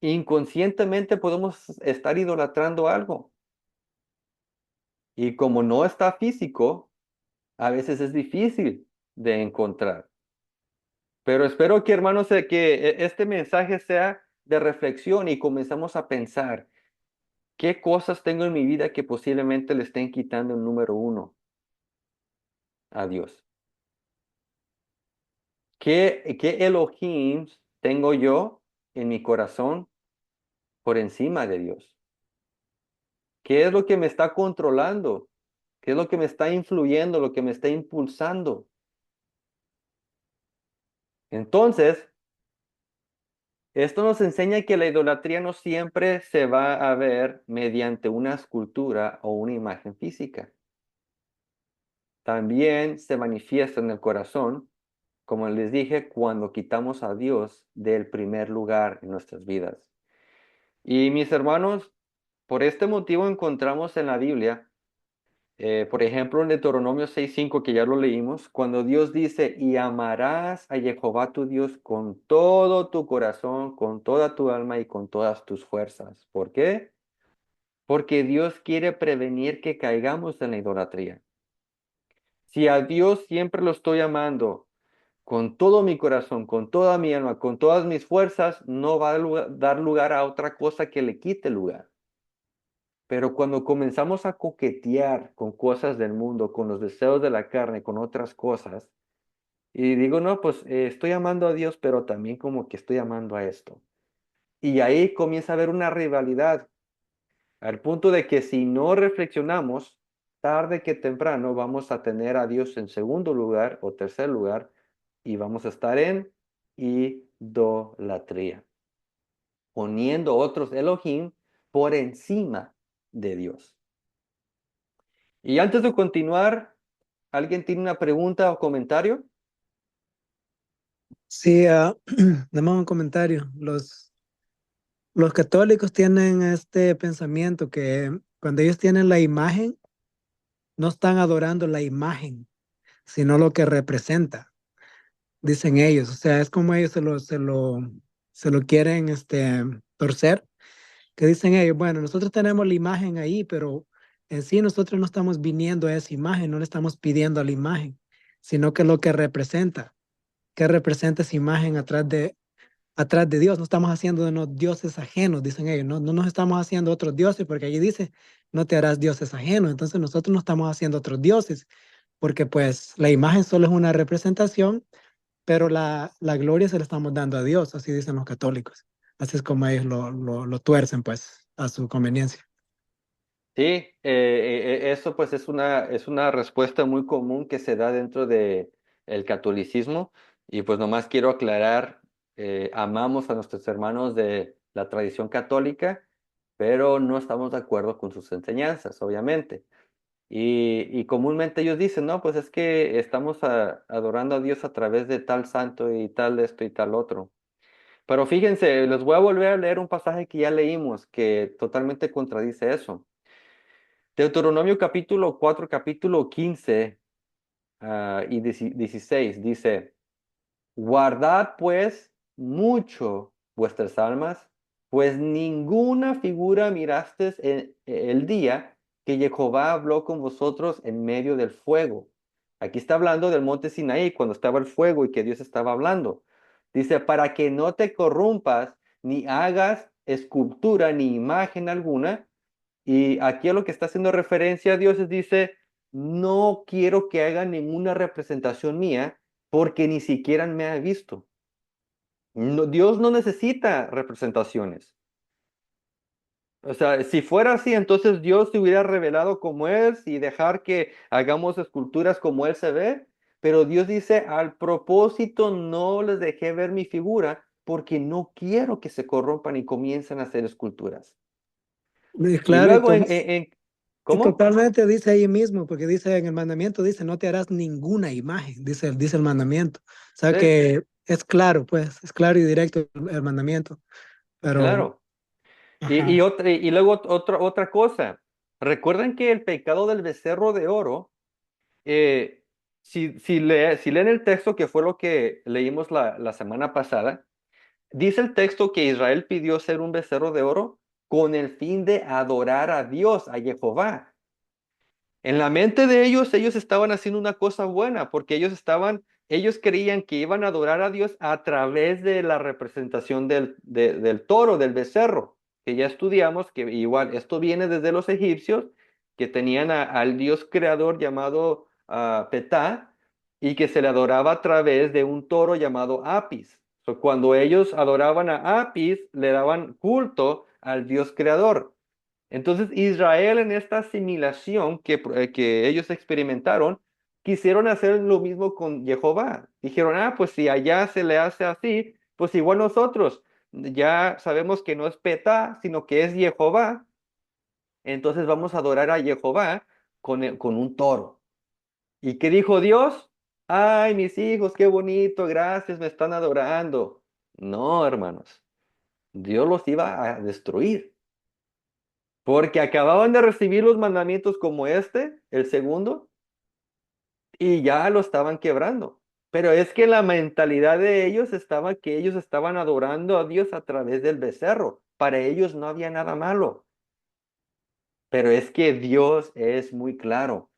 Inconscientemente podemos estar idolatrando algo. Y como no está físico, a veces es difícil de encontrar. Pero espero que, hermanos, que este mensaje sea de reflexión y comenzamos a pensar qué cosas tengo en mi vida que posiblemente le estén quitando el número uno a Dios. ¿Qué Elohim tengo yo en mi corazón por encima de Dios? ¿Qué es lo que me está controlando? ¿Qué es lo que me está influyendo, lo que me está impulsando? Entonces, esto nos enseña que la idolatría no siempre se va a ver mediante una escultura o una imagen física. También se manifiesta en el corazón, como les dije, cuando quitamos a Dios del primer lugar en nuestras vidas. Y mis hermanos, por este motivo encontramos en la Biblia, por ejemplo, en Deuteronomio 6:5, que ya lo leímos, cuando Dios dice, y amarás a Jehová tu Dios con todo tu corazón, con toda tu alma y con todas tus fuerzas. ¿Por qué? Porque Dios quiere prevenir que caigamos en la idolatría. Si a Dios siempre lo estoy amando con todo mi corazón, con toda mi alma, con todas mis fuerzas, no va a dar lugar a otra cosa que le quite lugar. Pero cuando comenzamos a coquetear con cosas del mundo, con los deseos de la carne, con otras cosas, y digo, no, pues estoy amando a Dios, pero también como que estoy amando a esto. Y ahí comienza a haber una rivalidad, al punto de que si no reflexionamos, tarde que temprano vamos a tener a Dios en segundo lugar o tercer lugar, y vamos a estar en idolatría, poniendo otros Elohim por encima de Dios. Y antes de continuar, ¿alguien tiene una pregunta o comentario? Sí, dame un comentario. Los católicos tienen este pensamiento que cuando ellos tienen la imagen, no están adorando la imagen, sino lo que representa, dicen ellos. O sea, es como ellos se lo quieren torcer, que dicen ellos, bueno, nosotros tenemos la imagen ahí, pero en sí nosotros no estamos viniendo a esa imagen, no le estamos pidiendo a la imagen, sino que lo que representa esa imagen atrás de Dios. No estamos haciendo de los dioses ajenos, dicen ellos. No, no nos estamos haciendo otros dioses, porque allí dice, no te harás dioses ajenos. Entonces nosotros no estamos haciendo otros dioses, porque pues la imagen solo es una representación, pero la gloria se la estamos dando a Dios, así dicen los católicos. Así es como ellos lo tuercen pues a su conveniencia. Sí, eso pues es una respuesta muy común que se da dentro de el catolicismo y pues nomás quiero aclarar, amamos a nuestros hermanos de la tradición católica, pero no estamos de acuerdo con sus enseñanzas, obviamente. Y comúnmente ellos dicen, no, pues es que estamos adorando a Dios a través de tal santo y tal esto y tal otro. Pero fíjense, les voy a volver a leer un pasaje que ya leímos que totalmente contradice eso. Deuteronomio capítulo 4 capítulo 15 y 16 dice, guardad pues mucho vuestras almas, pues ninguna figura mirasteis en el día que Jehová habló con vosotros en medio del fuego. Aquí está hablando del monte Sinaí, cuando estaba el fuego y que Dios estaba hablando. Dice, para que no te corrompas, ni hagas escultura ni imagen alguna. Y aquí a lo que está haciendo referencia a Dios es dice, no quiero que hagan ninguna representación mía porque ni siquiera me ha visto. Dios no necesita representaciones. O sea, si fuera así, entonces Dios se hubiera revelado como es y dejar que hagamos esculturas como Él se ve. Pero Dios dice, al propósito no les dejé ver mi figura porque no quiero que se corrompan y comiencen a hacer esculturas. Y Y claro, luego y ¿cómo? totalmente dice ahí mismo, porque dice en el mandamiento, dice, no te harás ninguna imagen, dice el mandamiento. O sea Sí, que es claro, pues, es claro y directo el mandamiento. Pero, claro. ajá. Y luego otra cosa. Recuerden que el pecado del becerro de oro, si leen el texto que fue lo que leímos la semana pasada, dice el texto que Israel pidió ser un becerro de oro con el fin de adorar a Dios, a Jehová. En la mente de ellos estaban haciendo una cosa buena, porque ellos creían que iban a adorar a Dios a través de la representación del toro, del becerro, que ya estudiamos, que igual esto viene desde los egipcios, que tenían al Dios creador llamado Petá, y que se le adoraba a través de un toro llamado Apis. Cuando ellos adoraban a Apis, le daban culto al Dios creador. Entonces Israel en esta asimilación que ellos experimentaron, quisieron hacer lo mismo con Jehová. Dijeron, pues si allá se le hace así, pues igual nosotros ya sabemos que no es Petá, sino que es Jehová. Entonces vamos a adorar a Jehová con un toro. ¿Y qué dijo Dios? Ay, mis hijos, qué bonito, gracias, me están adorando. No, hermanos, Dios los iba a destruir. Porque acababan de recibir los mandamientos como este, el segundo, y ya lo estaban quebrando. Pero es que la mentalidad de ellos estaba que ellos estaban adorando a Dios a través del becerro. Para ellos no había nada malo. Pero es que Dios es muy claro.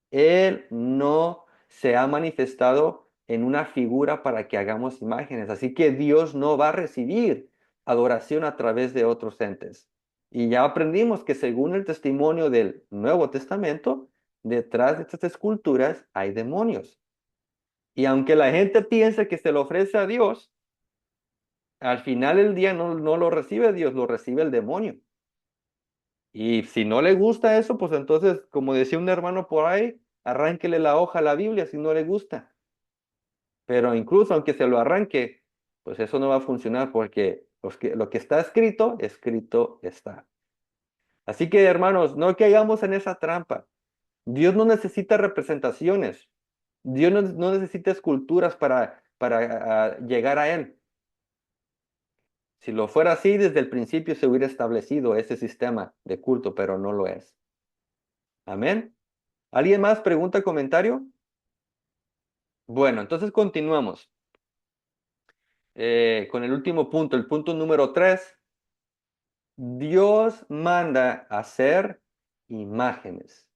Él no se ha manifestado en una figura para que hagamos imágenes. Así que Dios no va a recibir adoración a través de otros entes. Y ya aprendimos que según el testimonio del Nuevo Testamento, detrás de estas esculturas hay demonios. Y aunque la gente piense que se lo ofrece a Dios, al final del día no lo recibe Dios, lo recibe el demonio. Y si no le gusta eso, pues entonces, como decía un hermano por ahí, arránquele la hoja a la Biblia si no le gusta. Pero incluso aunque se lo arranque, pues eso no va a funcionar porque lo que está escrito, escrito está. Así que hermanos, no caigamos en esa trampa. Dios no necesita representaciones. Dios no necesita esculturas para llegar a Él. Si lo fuera así, desde el principio se hubiera establecido ese sistema de culto, pero no lo es. Amén. ¿Alguien más pregunta, comentario? Bueno, entonces continuamos con el último punto, el punto número 3. Dios manda hacer imágenes.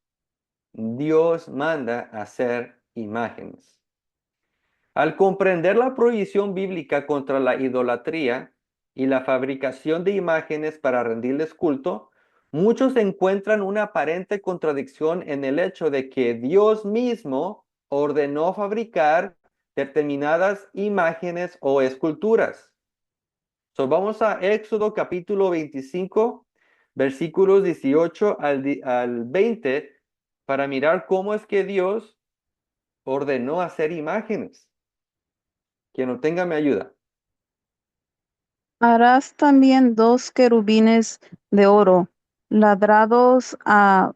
Dios manda hacer imágenes. Al comprender la prohibición bíblica contra la idolatría y la fabricación de imágenes para rendirles culto, muchos encuentran una aparente contradicción en el hecho de que Dios mismo ordenó fabricar determinadas imágenes o esculturas. Vamos a Éxodo capítulo 25, versículos 18 al 20 para mirar cómo es que Dios ordenó hacer imágenes. Quien no tenga me ayuda. Harás también 2 querubines de oro, labrados a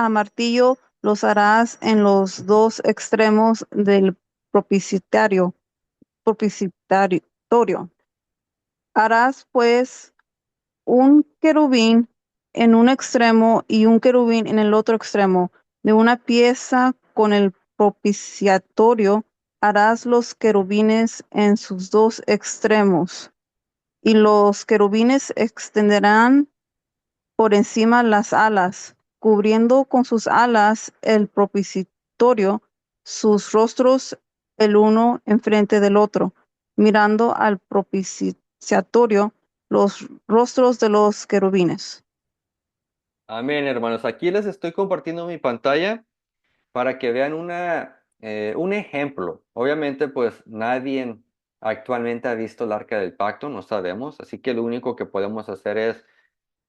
martillo, los harás en los 2 extremos del propiciatorio. propiciatorio. Harás pues un querubín en un extremo y un querubín en el otro extremo. De una pieza con el propiciatorio harás los querubines en sus 2 extremos, y los querubines extenderán por encima las alas, cubriendo con sus alas el propiciatorio, sus rostros el uno enfrente del otro, mirando al propiciatorio los rostros de los querubines. Amén, hermanos. Aquí les estoy compartiendo mi pantalla para que vean un ejemplo. Obviamente, pues nadie actualmente ha visto el Arca del Pacto, no sabemos, así que lo único que podemos hacer es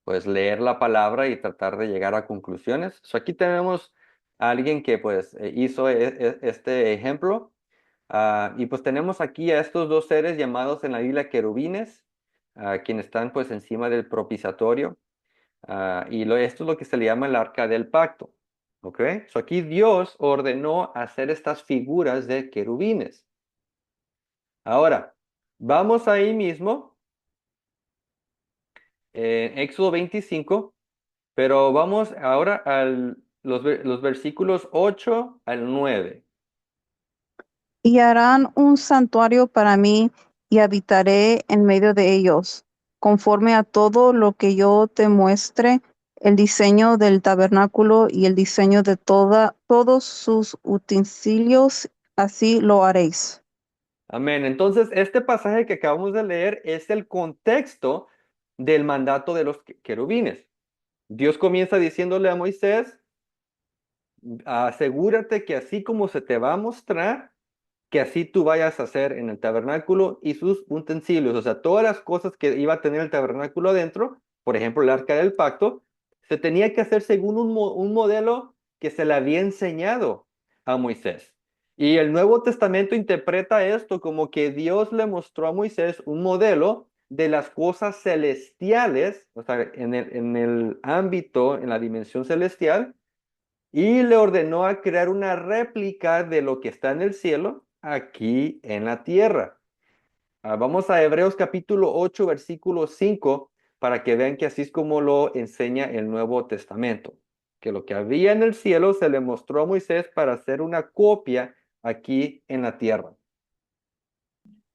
pues leer la palabra y tratar de llegar a conclusiones. Aquí tenemos a alguien que pues hizo este ejemplo. Y pues tenemos aquí a estos dos seres llamados en la Biblia querubines, quienes están pues encima del propiciatorio. Esto es lo que se le llama el arca del pacto. ¿Ok? Aquí Dios ordenó hacer estas figuras de querubines. Ahora, vamos ahí mismo, en Éxodo 25, pero vamos ahora a los versículos 8 al 9. Y harán un santuario para mí, y habitaré en medio de ellos, conforme a todo lo que yo te muestre, el diseño del tabernáculo y el diseño de todos sus utensilios, así lo haréis. Amén. Entonces, este pasaje que acabamos de leer es el contexto del mandato de los querubines. Dios comienza diciéndole a Moisés, asegúrate que así como se te va a mostrar, que así tú vayas a hacer en el tabernáculo y sus utensilios. O sea, todas las cosas que iba a tener el tabernáculo adentro, por ejemplo, el arca del pacto, se tenía que hacer según un modelo que se le había enseñado a Moisés. Y el Nuevo Testamento interpreta esto como que Dios le mostró a Moisés un modelo de las cosas celestiales, o sea, en el ámbito, en la dimensión celestial, y le ordenó a crear una réplica de lo que está en el cielo aquí en la tierra. Vamos a Hebreos capítulo 8, versículo 5, para que vean que así es como lo enseña el Nuevo Testamento, que lo que había en el cielo se le mostró a Moisés para hacer una copia aquí en la tierra.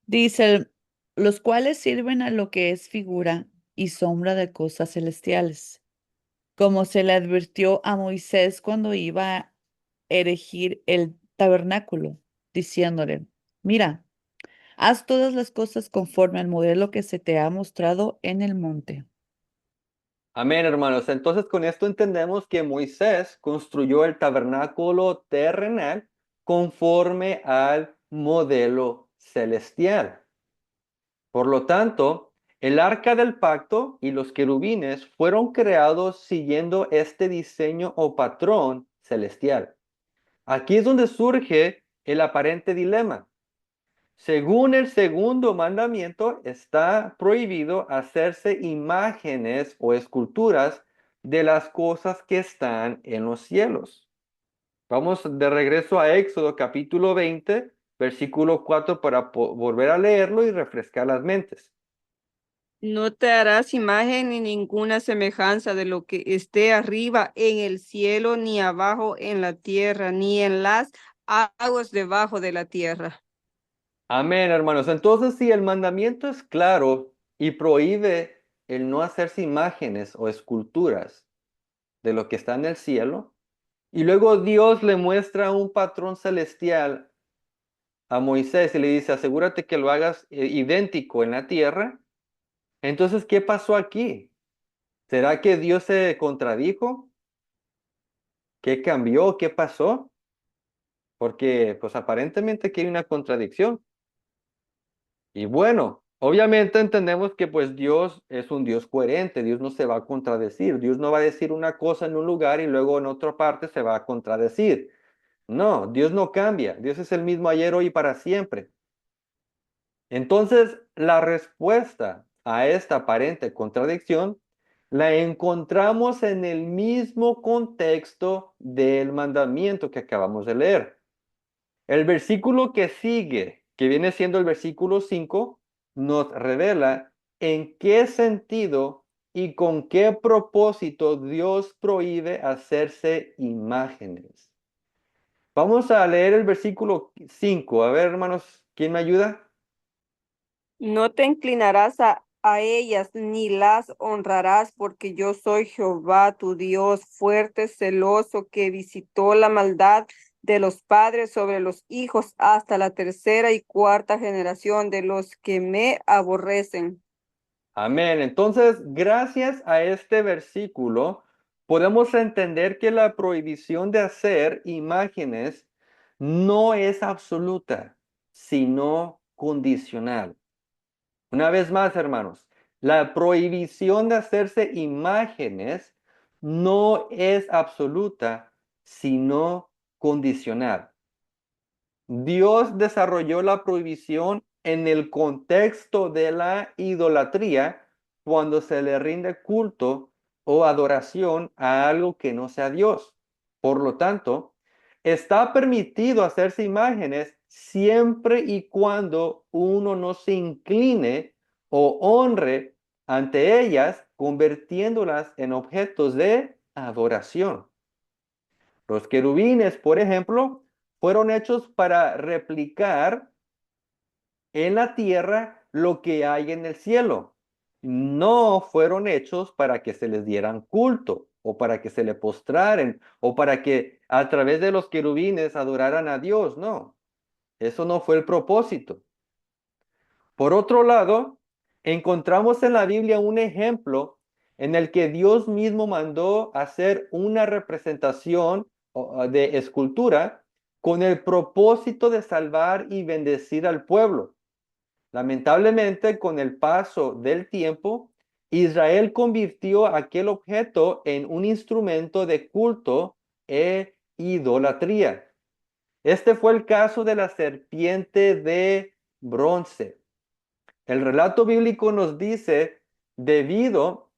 Dice, los cuales sirven a lo que es figura y sombra de cosas celestiales, como se le advirtió a Moisés cuando iba a erigir el tabernáculo, diciéndole, mira, haz todas las cosas conforme al modelo que se te ha mostrado en el monte. Amén, hermanos. Entonces, con esto entendemos que Moisés construyó el tabernáculo terrenal conforme al modelo celestial. Por lo tanto, el arca del pacto y los querubines fueron creados siguiendo este diseño o patrón celestial. Aquí es donde surge el aparente dilema. Según el segundo mandamiento, está prohibido hacerse imágenes o esculturas de las cosas que están en los cielos. Vamos de regreso a Éxodo capítulo 20, versículo 4 para volver a leerlo y refrescar las mentes. No te harás imagen ni ninguna semejanza de lo que esté arriba en el cielo, ni abajo en la tierra, ni en las aguas debajo de la tierra. Amén, hermanos. Entonces, si el mandamiento es claro y prohíbe el no hacerse imágenes o esculturas de lo que está en el cielo, y luego Dios le muestra un patrón celestial a Moisés y le dice, asegúrate que lo hagas idéntico en la tierra. Entonces, ¿qué pasó aquí? ¿Será que Dios se contradijo? ¿Qué cambió? ¿Qué pasó? Porque, pues aparentemente aquí hay una contradicción. Y bueno, Obviamente entendemos que pues Dios es un Dios coherente, Dios no se va a contradecir, Dios no va a decir una cosa en un lugar y luego en otra parte se va a contradecir. No, Dios no cambia, Dios es el mismo ayer, hoy y para siempre. Entonces, la respuesta a esta aparente contradicción la encontramos en el mismo contexto del mandamiento que acabamos de leer. El versículo que sigue, que viene siendo el versículo 5, nos revela en qué sentido y con qué propósito Dios prohíbe hacerse imágenes. Vamos a leer el versículo 5. A ver, hermanos, ¿quién me ayuda? No te inclinarás a ellas ni las honrarás, porque yo soy Jehová, tu Dios, fuerte, celoso, que visitó la maldad de los padres sobre los hijos hasta la tercera y cuarta generación de los que me aborrecen. Amén. Entonces, gracias a este versículo, podemos entender que la prohibición de hacer imágenes no es absoluta, sino condicional. Una vez más, hermanos, la prohibición de hacerse imágenes no es absoluta, sino condicional. Dios desarrolló la prohibición en el contexto de la idolatría cuando se le rinde culto o adoración a algo que no sea Dios. Por lo tanto, está permitido hacerse imágenes siempre y cuando uno no se incline o honre ante ellas, convirtiéndolas en objetos de adoración. Los querubines, por ejemplo, fueron hechos para replicar en la tierra lo que hay en el cielo. No fueron hechos para que se les dieran culto o para que se le postraren o para que a través de los querubines adoraran a Dios. No, eso no fue el propósito. Por otro lado, encontramos en la Biblia un ejemplo en el que Dios mismo mandó hacer una representación de escultura con el propósito de salvar y bendecir al pueblo. Lamentablemente, con el paso del tiempo, Israel convirtió aquel objeto en un instrumento de culto e idolatría. Este fue el caso de la serpiente de bronce. El relato bíblico nos dice, debido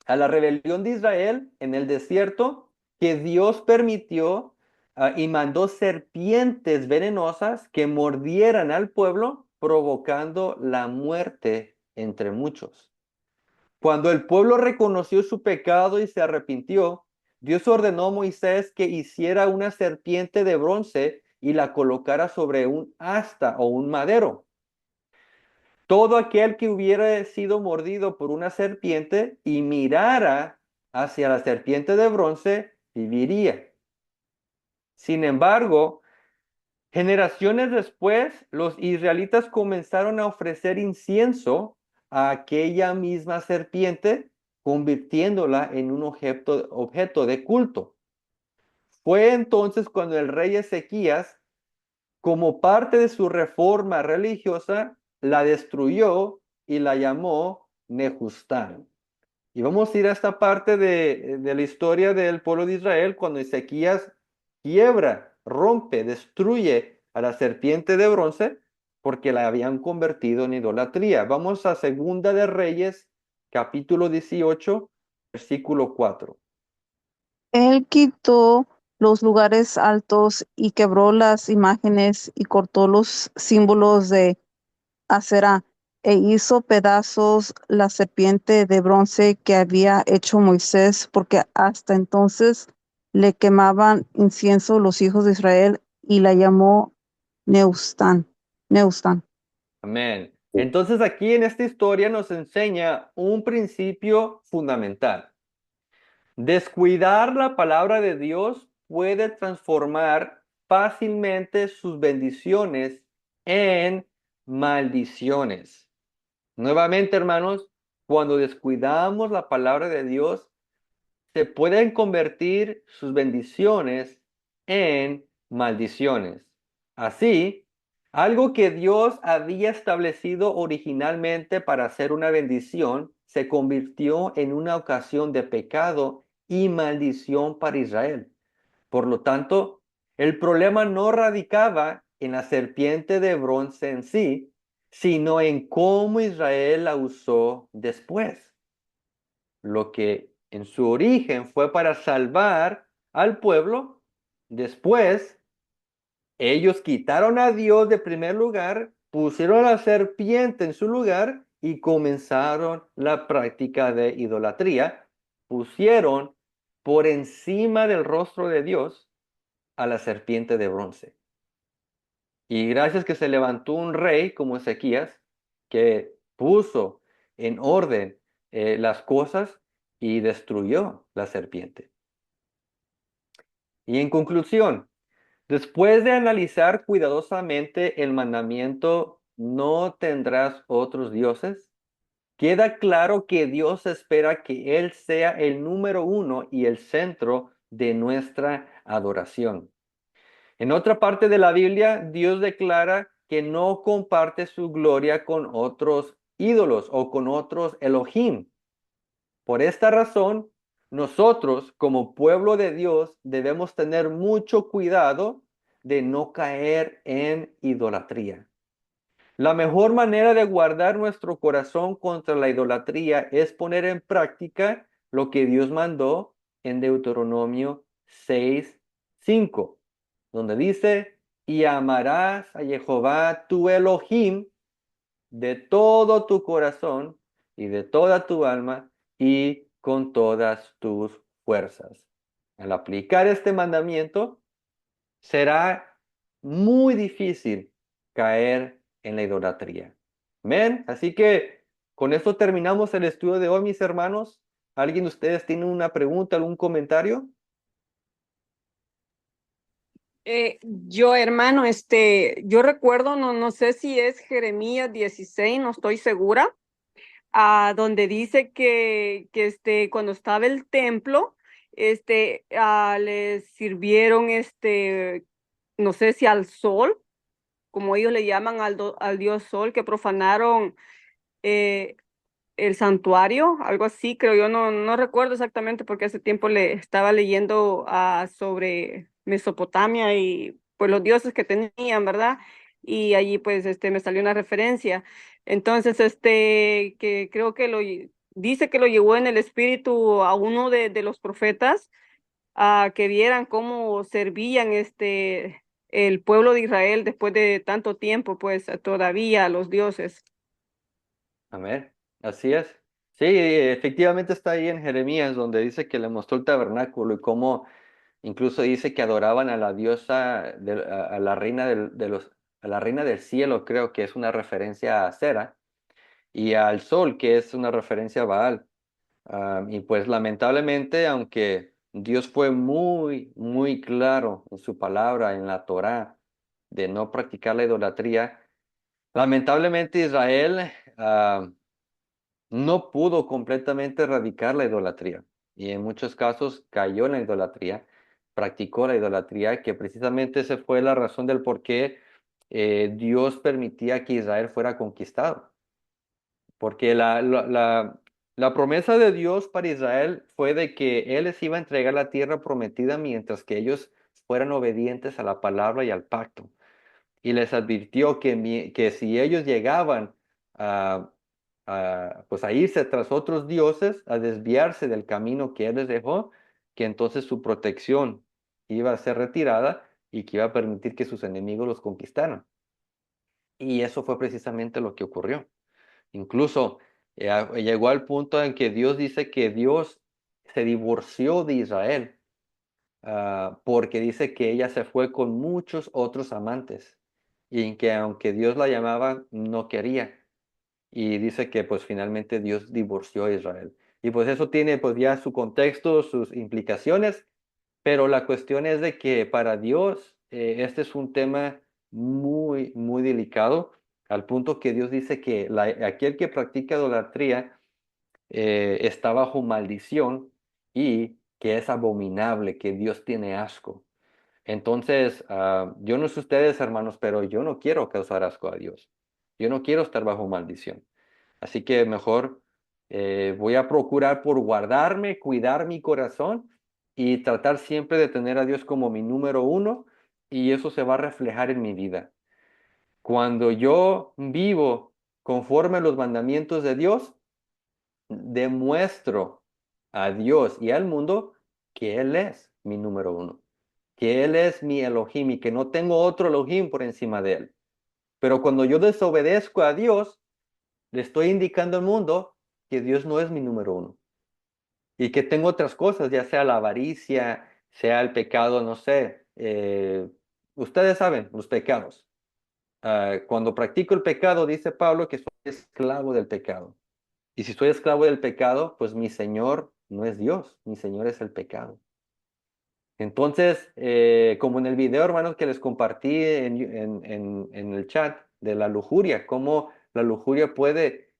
a la rebelión de Israel en el desierto, que Dios permitió y mandó serpientes venenosas que mordieran al pueblo, provocando la muerte entre muchos. Cuando el pueblo reconoció su pecado y se arrepintió, Dios ordenó a Moisés que hiciera una serpiente de bronce y la colocara sobre un asta o un madero. Todo aquel que hubiera sido mordido por una serpiente y mirara hacia la serpiente de bronce, viviría. Sin embargo, generaciones después, los israelitas comenzaron a ofrecer incienso a aquella misma serpiente, convirtiéndola en un objeto de culto. Fue entonces cuando el rey Ezequías, como parte de su reforma religiosa, la destruyó y la llamó Nehustán. Y vamos a ir a esta parte de la historia del pueblo de Israel cuando Ezequías quiebra, rompe, destruye a la serpiente de bronce porque la habían convertido en idolatría. Vamos a Segunda de Reyes, capítulo 18, versículo 4. Él quitó los lugares altos y quebró las imágenes y cortó los símbolos de Aserá e hizo pedazos la serpiente de bronce que había hecho Moisés, porque hasta entonces le quemaban incienso los hijos de Israel y la llamó Neustán. Neustán. Amén. Entonces aquí en esta historia nos enseña un principio fundamental. Descuidar la palabra de Dios puede transformar fácilmente sus bendiciones en maldiciones. Nuevamente, hermanos, cuando descuidamos la palabra de Dios, se pueden convertir sus bendiciones en maldiciones. Así, Algo que Dios había establecido originalmente para ser una bendición se convirtió en una ocasión de pecado y maldición para Israel. Por lo tanto, el problema no radicaba en la serpiente de bronce en sí, sino en cómo Israel la usó después. Lo que en su origen fue para salvar al pueblo, después ellos quitaron a Dios de primer lugar, pusieron a la serpiente en su lugar y comenzaron la práctica de idolatría. Pusieron por encima del rostro de Dios a la serpiente de bronce. Y gracias que se levantó un rey como Ezequías, que puso en orden las cosas y destruyó la serpiente. Y en conclusión, después de analizar cuidadosamente el mandamiento, no tendrás otros dioses, queda claro que Dios espera que Él sea el número uno y el centro de nuestra adoración. En otra parte de la Biblia, Dios declara que no comparte su gloria con otros ídolos o con otros Elohim. Por esta razón, nosotros como pueblo de Dios debemos tener mucho cuidado de no caer en idolatría. La mejor manera de guardar nuestro corazón contra la idolatría es poner en práctica lo que Dios mandó en Deuteronomio 6:5, donde dice, y amarás a Jehová tu Elohim de todo tu corazón y de toda tu alma y con todas tus fuerzas. Al aplicar este mandamiento, será muy difícil caer en la idolatría. Amén. Así que con esto terminamos el estudio de hoy, mis hermanos. ¿Alguien de ustedes tiene una pregunta, algún comentario? Yo, hermano, yo recuerdo, no sé si es Jeremías 16, no estoy segura, donde dice que cuando estaba el templo, les sirvieron, no sé si al sol, como ellos le llaman al dios sol, que profanaron eh, el santuario, algo así, creo yo, no recuerdo exactamente porque hace tiempo le estaba leyendo sobre Mesopotamia y pues los dioses que tenían, ¿verdad? Y allí pues me salió una referencia. Entonces, que creo que dice que lo llevó en el espíritu a uno de los profetas a que vieran cómo servían el pueblo de Israel después de tanto tiempo, pues todavía a los dioses. Amén. Así es. Sí, efectivamente está ahí en Jeremías, donde dice que le mostró el tabernáculo y cómo incluso dice que adoraban a la diosa, a la reina a la reina del cielo, creo que es una referencia a Sera, y al sol, que es una referencia a Baal. Y pues lamentablemente, aunque Dios fue muy, muy claro en su palabra, en la Torá, de no practicar la idolatría, lamentablemente Israel no pudo completamente erradicar la idolatría y en muchos casos cayó en la idolatría, practicó la idolatría, que precisamente esa fue la razón del por qué Dios permitía que Israel fuera conquistado. Porque la promesa de Dios para Israel fue de que Él les iba a entregar la tierra prometida mientras que ellos fueran obedientes a la palabra y al pacto. Y les advirtió que si ellos llegaban a, pues a irse tras otros dioses, a desviarse del camino que Él les dejó, que entonces su protección iba a ser retirada y que iba a permitir que sus enemigos los conquistaran. Y eso fue precisamente lo que ocurrió. Incluso llegó al punto en que Dios dice que Dios se divorció de Israel, porque dice que ella se fue con muchos otros amantes y en que aunque Dios la llamaba, no quería. Y dice que pues finalmente Dios divorció a Israel. Y pues eso tiene pues ya su contexto, sus implicaciones, pero la cuestión es de que para Dios este es un tema muy, muy delicado, al punto que Dios dice que aquel que practica idolatría está bajo maldición y que es abominable, que Dios tiene asco. Entonces, yo no sé ustedes, hermanos, pero yo no quiero causar asco a Dios. Yo no quiero estar bajo maldición. Así que mejor voy a procurar por guardarme, cuidar mi corazón y tratar siempre de tener a Dios como mi número uno, y eso se va a reflejar en mi vida. Cuando yo vivo conforme a los mandamientos de Dios, demuestro a Dios y al mundo que Él es mi número uno, que Él es mi Elohim y que no tengo otro Elohim por encima de Él. Pero cuando yo desobedezco a Dios, le estoy indicando al mundo que Dios no es mi número uno y que tengo otras cosas, ya sea la avaricia, sea el pecado, no sé. Ustedes saben los pecados. Cuando practico el pecado, dice Pablo que soy esclavo del pecado. Y si soy esclavo del pecado, pues mi Señor no es Dios, mi Señor es el pecado. Entonces, como en el video, hermanos, que les compartí en el chat de la lujuria, cómo la lujuria puede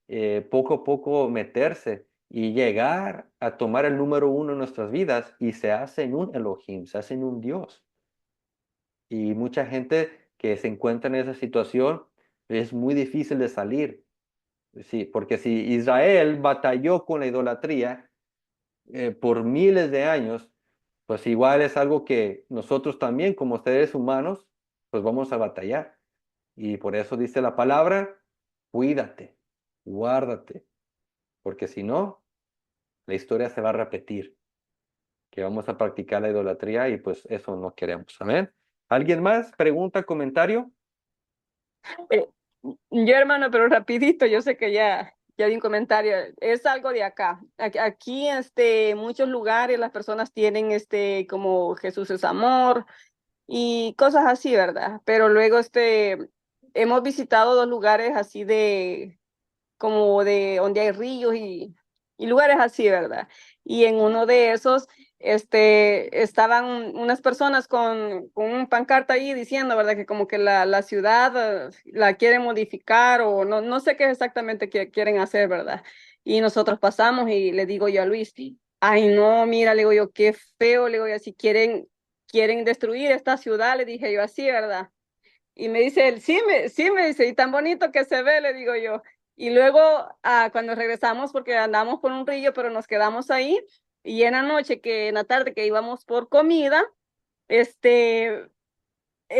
poco a poco meterse y llegar a tomar el número uno en nuestras vidas y se hace en un Elohim, se hace en un Dios. Y mucha gente que se encuentra en esa situación es muy difícil de salir. Sí, porque si Israel batalló con la idolatría por miles de años, pues igual es algo que nosotros también como seres humanos, pues vamos a batallar. Y por eso dice la palabra, cuídate, guárdate, porque si no, la historia se va a repetir, que vamos a practicar la idolatría y pues eso no queremos. Amén. ¿Alguien más? ¿Pregunta, comentario? Eh, yo, hermano, pero rapidito, yo sé que ya di un comentario, es algo de acá. Aquí, muchos lugares las personas tienen, como Jesús es amor y cosas así, ¿verdad? Pero luego, hemos visitado dos lugares así como de donde hay ríos y lugares así, ¿verdad? Y en uno de esos, estaban unas personas con un pancarta ahí diciendo, ¿verdad? Que como que la ciudad la quieren modificar o no sé qué exactamente quieren hacer, ¿verdad? Y nosotros pasamos y le digo yo a Luis, ay no, mira, le digo yo, qué feo, le digo yo, si quieren destruir esta ciudad, le dije yo así, ¿verdad? Y me dice él, sí me dice, y tan bonito que se ve, le digo yo. Y luego, cuando regresamos, porque andamos por un río, pero nos quedamos ahí, y en la noche, en la tarde que íbamos por comida, este,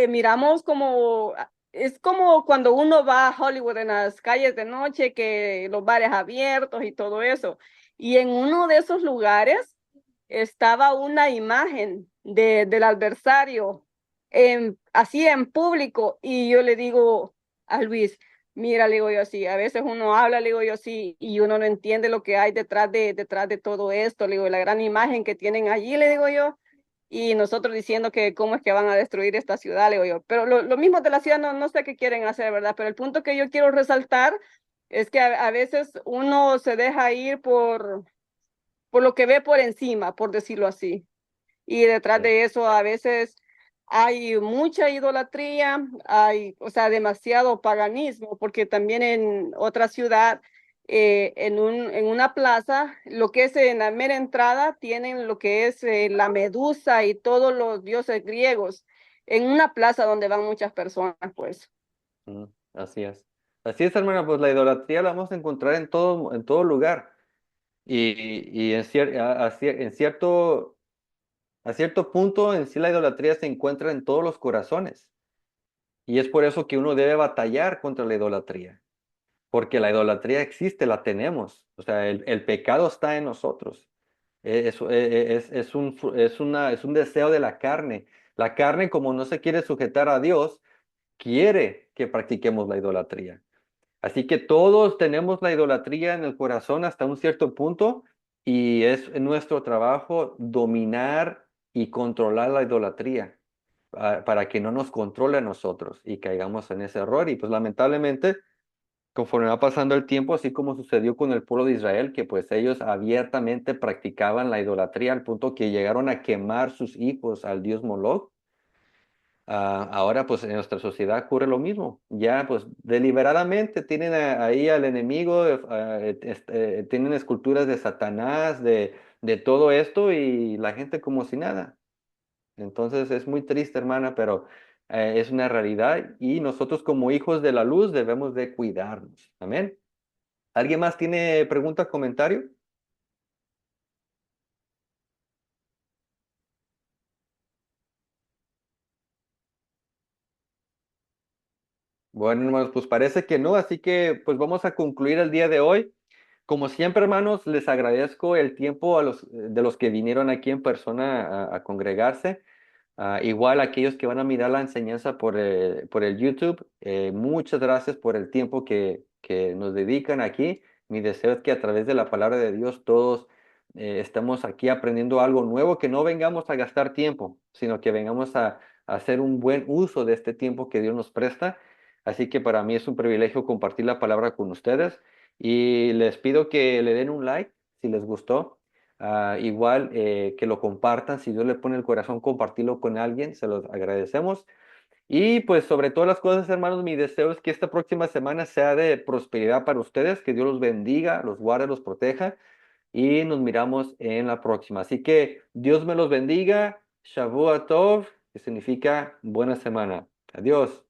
miramos como, es como cuando uno va a Hollywood en las calles de noche, que los bares abiertos y todo eso. Y en uno de esos lugares estaba una imagen del adversario así en público. Y yo le digo a Luis, mira, le digo yo así, a veces uno habla, le digo yo así, y uno no entiende lo que hay detrás de todo esto, le digo, la gran imagen que tienen allí, le digo yo y nosotros diciendo que cómo es que van a destruir esta ciudad, le digo yo. Pero lo mismo de la ciudad no sé qué quieren hacer, ¿verdad? Pero el punto que yo quiero resaltar es que a veces uno se deja ir por lo que ve por encima, por decirlo así. Y detrás Sí. de eso a veces hay mucha idolatría, hay, o sea, demasiado paganismo, porque también en otra ciudad, en una plaza, lo que es en la mera entrada, tienen lo que es la medusa y todos los dioses griegos, en una plaza donde van muchas personas, pues. Mm, así es. Así es, hermana, pues la idolatría la vamos a encontrar en todo lugar. Y a cierto punto, en sí la idolatría se encuentra en todos los corazones. Y es por eso que uno debe batallar contra la idolatría. Porque la idolatría existe, la tenemos. O sea, el pecado está en nosotros. Es un deseo de la carne. La carne, como no se quiere sujetar a Dios, quiere que practiquemos la idolatría. Así que todos tenemos la idolatría en el corazón hasta un cierto punto y es nuestro trabajo dominar y controlar la idolatría para que no nos controle a nosotros y caigamos en ese error. Y pues lamentablemente, conforme va pasando el tiempo, así como sucedió con el pueblo de Israel, que pues ellos abiertamente practicaban la idolatría al punto que llegaron a quemar sus hijos al dios Moloch. Ahora pues en nuestra sociedad ocurre lo mismo. Ya pues deliberadamente tienen ahí al enemigo, tienen esculturas de Satanás, de todo esto y la gente como si nada. Entonces es muy triste, hermana, pero es una realidad y nosotros como hijos de la luz debemos de cuidarnos. Amén. ¿Alguien más tiene pregunta, comentario? Bueno, hermanos, pues parece que no, así que pues vamos a concluir el día de hoy. Como siempre, hermanos, les agradezco el tiempo de los que vinieron aquí en persona a congregarse. Igual aquellos que van a mirar la enseñanza por el YouTube, muchas gracias por el tiempo que nos dedican aquí. Mi deseo es que a través de la palabra de Dios todos estemos aquí aprendiendo algo nuevo, que no vengamos a gastar tiempo, sino que vengamos a hacer un buen uso de este tiempo que Dios nos presta. Así que para mí es un privilegio compartir la palabra con ustedes y les pido que le den un like si les gustó. Igual que lo compartan, si Dios le pone el corazón compartirlo con alguien, se los agradecemos. Y pues sobre todas las cosas, hermanos, mi deseo es que esta próxima semana sea de prosperidad para ustedes, que Dios los bendiga, los guarde, los proteja y nos miramos en la próxima. Así que Dios me los bendiga. Shavua Tov, que significa buena semana. Adiós.